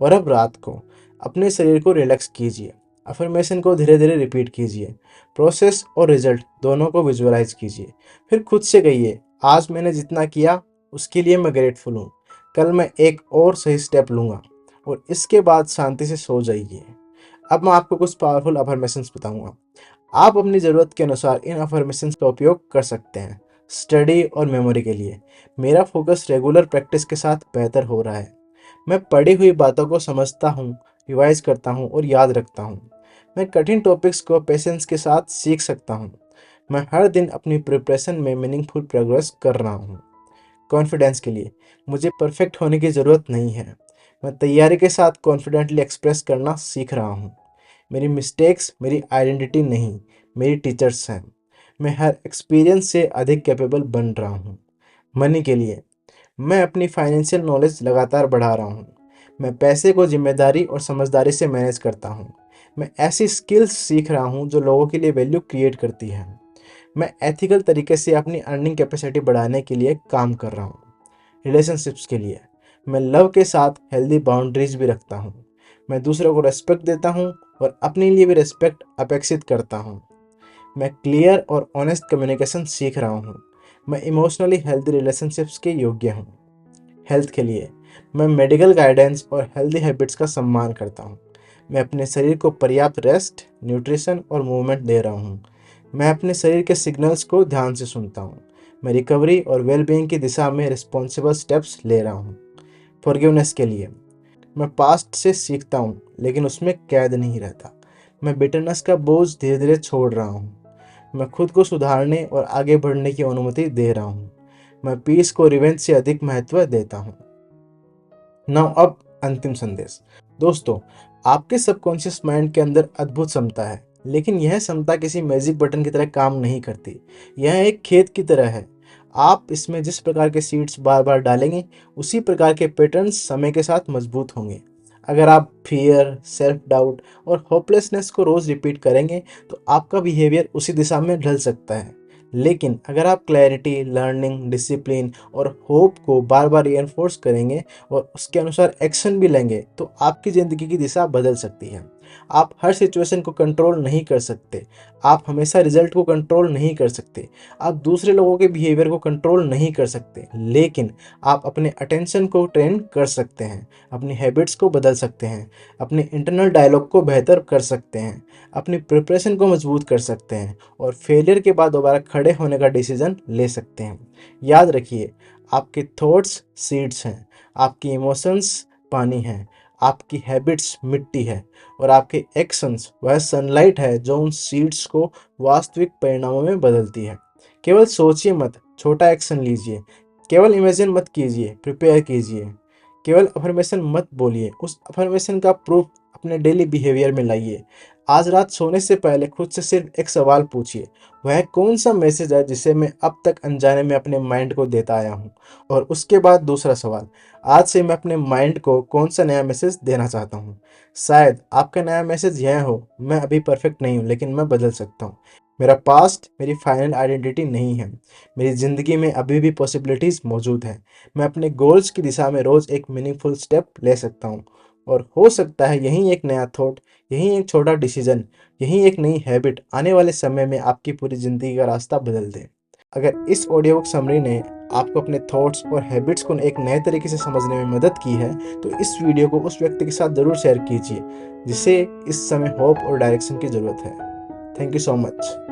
और अब रात को अपने शरीर को रिलैक्स कीजिए। अफर्मेशन को धीरे धीरे रिपीट कीजिए। प्रोसेस और रिजल्ट दोनों को विजुअलाइज कीजिए। फिर खुद से कहिए, आज मैंने जितना किया उसके लिए मैं ग्रेटफुल हूँ। कल मैं एक और सही स्टेप लूँगा। और इसके बाद शांति से सो जाइए। अब मैं आपको कुछ पावरफुल अफर्मेशंस बताऊंगा। आप अपनी ज़रूरत के अनुसार इन अफर्मेशंस का उपयोग कर सकते हैं। स्टडी और मेमोरी के लिए, मेरा फोकस रेगुलर प्रैक्टिस के साथ बेहतर हो रहा है। मैं पढ़ी हुई बातों को समझता हूँ, रिवाइज करता हूँ और याद रखता हूँ। मैं कठिन टॉपिक्स को पेशेंस के साथ सीख सकता हूँ। मैं हर दिन अपनी प्रिपरेशन में मीनिंगफुल प्रोग्रेस कर रहा हूँ। कॉन्फिडेंस के लिए, मुझे परफेक्ट होने की ज़रूरत नहीं है। मैं तैयारी के साथ कॉन्फिडेंटली एक्सप्रेस करना सीख रहा हूँ। मेरी मिस्टेक्स मेरी आइडेंटिटी नहीं, मेरी टीचर्स हैं। मैं हर एक्सपीरियंस से अधिक कैपेबल बन रहा हूँ। मनी के लिए, मैं अपनी फाइनेंशियल नॉलेज लगातार बढ़ा रहा हूँ। मैं पैसे को जिम्मेदारी और समझदारी से मैनेज करता हूँ। मैं ऐसी स्किल्स सीख रहा हूँ जो लोगों के लिए वैल्यू क्रिएट करती है। मैं एथिकल तरीके से अपनी अर्निंग कैपेसिटी बढ़ाने के लिए काम कर रहा हूँ। रिलेशनशिप्स के लिए, मैं लव के साथ हेल्दी बाउंड्रीज भी रखता हूँ। मैं दूसरों को रेस्पेक्ट देता हूँ और अपने लिए भी रेस्पेक्ट अपेक्षित करता हूँ। मैं क्लियर और ऑनेस्ट कम्युनिकेशन सीख रहा हूँ। मैं इमोशनली हेल्दी रिलेशनशिप्स के योग्य हूँ। हेल्थ के लिए, मैं मेडिकल गाइडेंस और हेल्दी हैबिट्स का सम्मान करता हूँ। मैं अपने शरीर को पर्याप्त रेस्ट, न्यूट्रिशन और मूवमेंट दे रहा हूँ। मैं अपने शरीर के सिग्नल्स को ध्यान से सुनता हूँ। मैं रिकवरी और वेलबींग की दिशा में रिस्पॉन्सिबल स्टेप्स ले रहा हूँ। फॉरगिवनेस के लिए, मैं पास्ट से सीखता हूँ लेकिन उसमें कैद नहीं रहता। मैं बिटरनेस का बोझ धीरे धीरे छोड़ रहा हूँ। मैं खुद को सुधारने और आगे बढ़ने की अनुमति दे रहा हूँ। मैं पीस को रिवेंज से अधिक महत्व देता हूँ। नाउ अब अंतिम संदेश। दोस्तों, आपके सबकॉन्शियस माइंड के अंदर अद्भुत क्षमता है, लेकिन यह क्षमता किसी मैजिक बटन की तरह काम नहीं करती। यह एक खेत की तरह है। आप इसमें जिस प्रकार के सीड्स बार बार डालेंगे, उसी प्रकार के पैटर्न्स समय के साथ मजबूत होंगे। अगर आप फियर, सेल्फ डाउट और होपलेसनेस को रोज रिपीट करेंगे तो आपका बिहेवियर उसी दिशा में ढल सकता है। लेकिन अगर आप क्लैरिटी, लर्निंग, डिसिप्लिन और होप को बार बार रिएनफोर्स करेंगे और उसके अनुसार एक्शन भी लेंगे तो आपकी ज़िंदगी की दिशा बदल सकती है। आप हर सिचुएशन को कंट्रोल नहीं कर सकते। आप हमेशा रिजल्ट को कंट्रोल नहीं कर सकते। आप दूसरे लोगों के बिहेवियर को कंट्रोल नहीं कर सकते, लेकिन आप अपने अटेंशन को ट्रेन कर सकते हैं, अपनी हैबिट्स को बदल सकते हैं, अपने इंटरनल डायलॉग को बेहतर कर सकते हैं, अपनी प्रिपरेशन को मजबूत कर सकते हैं और फेलियर के बाद दोबारा खड़े होने का डिसीजन ले सकते हैं। याद रखिए, आपके थॉट्स सीड्स हैं, आपकी इमोशंस पानी हैं, आपकी हैबिट्स मिट्टी है और आपके एक्शंस वह सनलाइट है जो उन सीड्स को वास्तविक परिणामों में बदलती है। केवल सोचिए मत, छोटा एक्शन लीजिए। केवल इमेजिन मत कीजिए, प्रिपेयर कीजिए। केवल अफर्मेशन मत बोलिए, उस अफर्मेशन का प्रूफ अपने डेली बिहेवियर में लाइए। आज रात सोने से पहले खुद से सिर्फ एक सवाल पूछिए, वह कौन सा मैसेज है जिसे मैं अब तक अनजाने में अपने माइंड को देता आया हूँ। और उसके बाद दूसरा सवाल, आज से मैं अपने माइंड को कौन सा नया मैसेज देना चाहता हूँ। शायद आपका नया मैसेज यह हो, मैं अभी परफेक्ट नहीं हूँ लेकिन मैं बदल सकता हूँ। मेरा पास्ट मेरी फाइनल आइडेंटिटी नहीं है। मेरी ज़िंदगी में अभी भी पॉसिबिलिटीज़ मौजूद हैं। मैं अपने गोल्स की दिशा में रोज़ एक मीनिंगफुल स्टेप ले सकता हूँ। और हो सकता है यही एक नया थॉट, यही एक छोटा डिसीजन, यही एक नई हैबिट आने वाले समय में आपकी पूरी ज़िंदगी का रास्ता बदल दे। अगर इस ऑडियो बुक समरी ने आपको अपने थॉट्स और हैबिट्स को एक नए तरीके से समझने में मदद की है, तो इस वीडियो को उस व्यक्ति के साथ ज़रूर शेयर कीजिए जिसे इस समय होप और डायरेक्शन की ज़रूरत है। Thank you so much.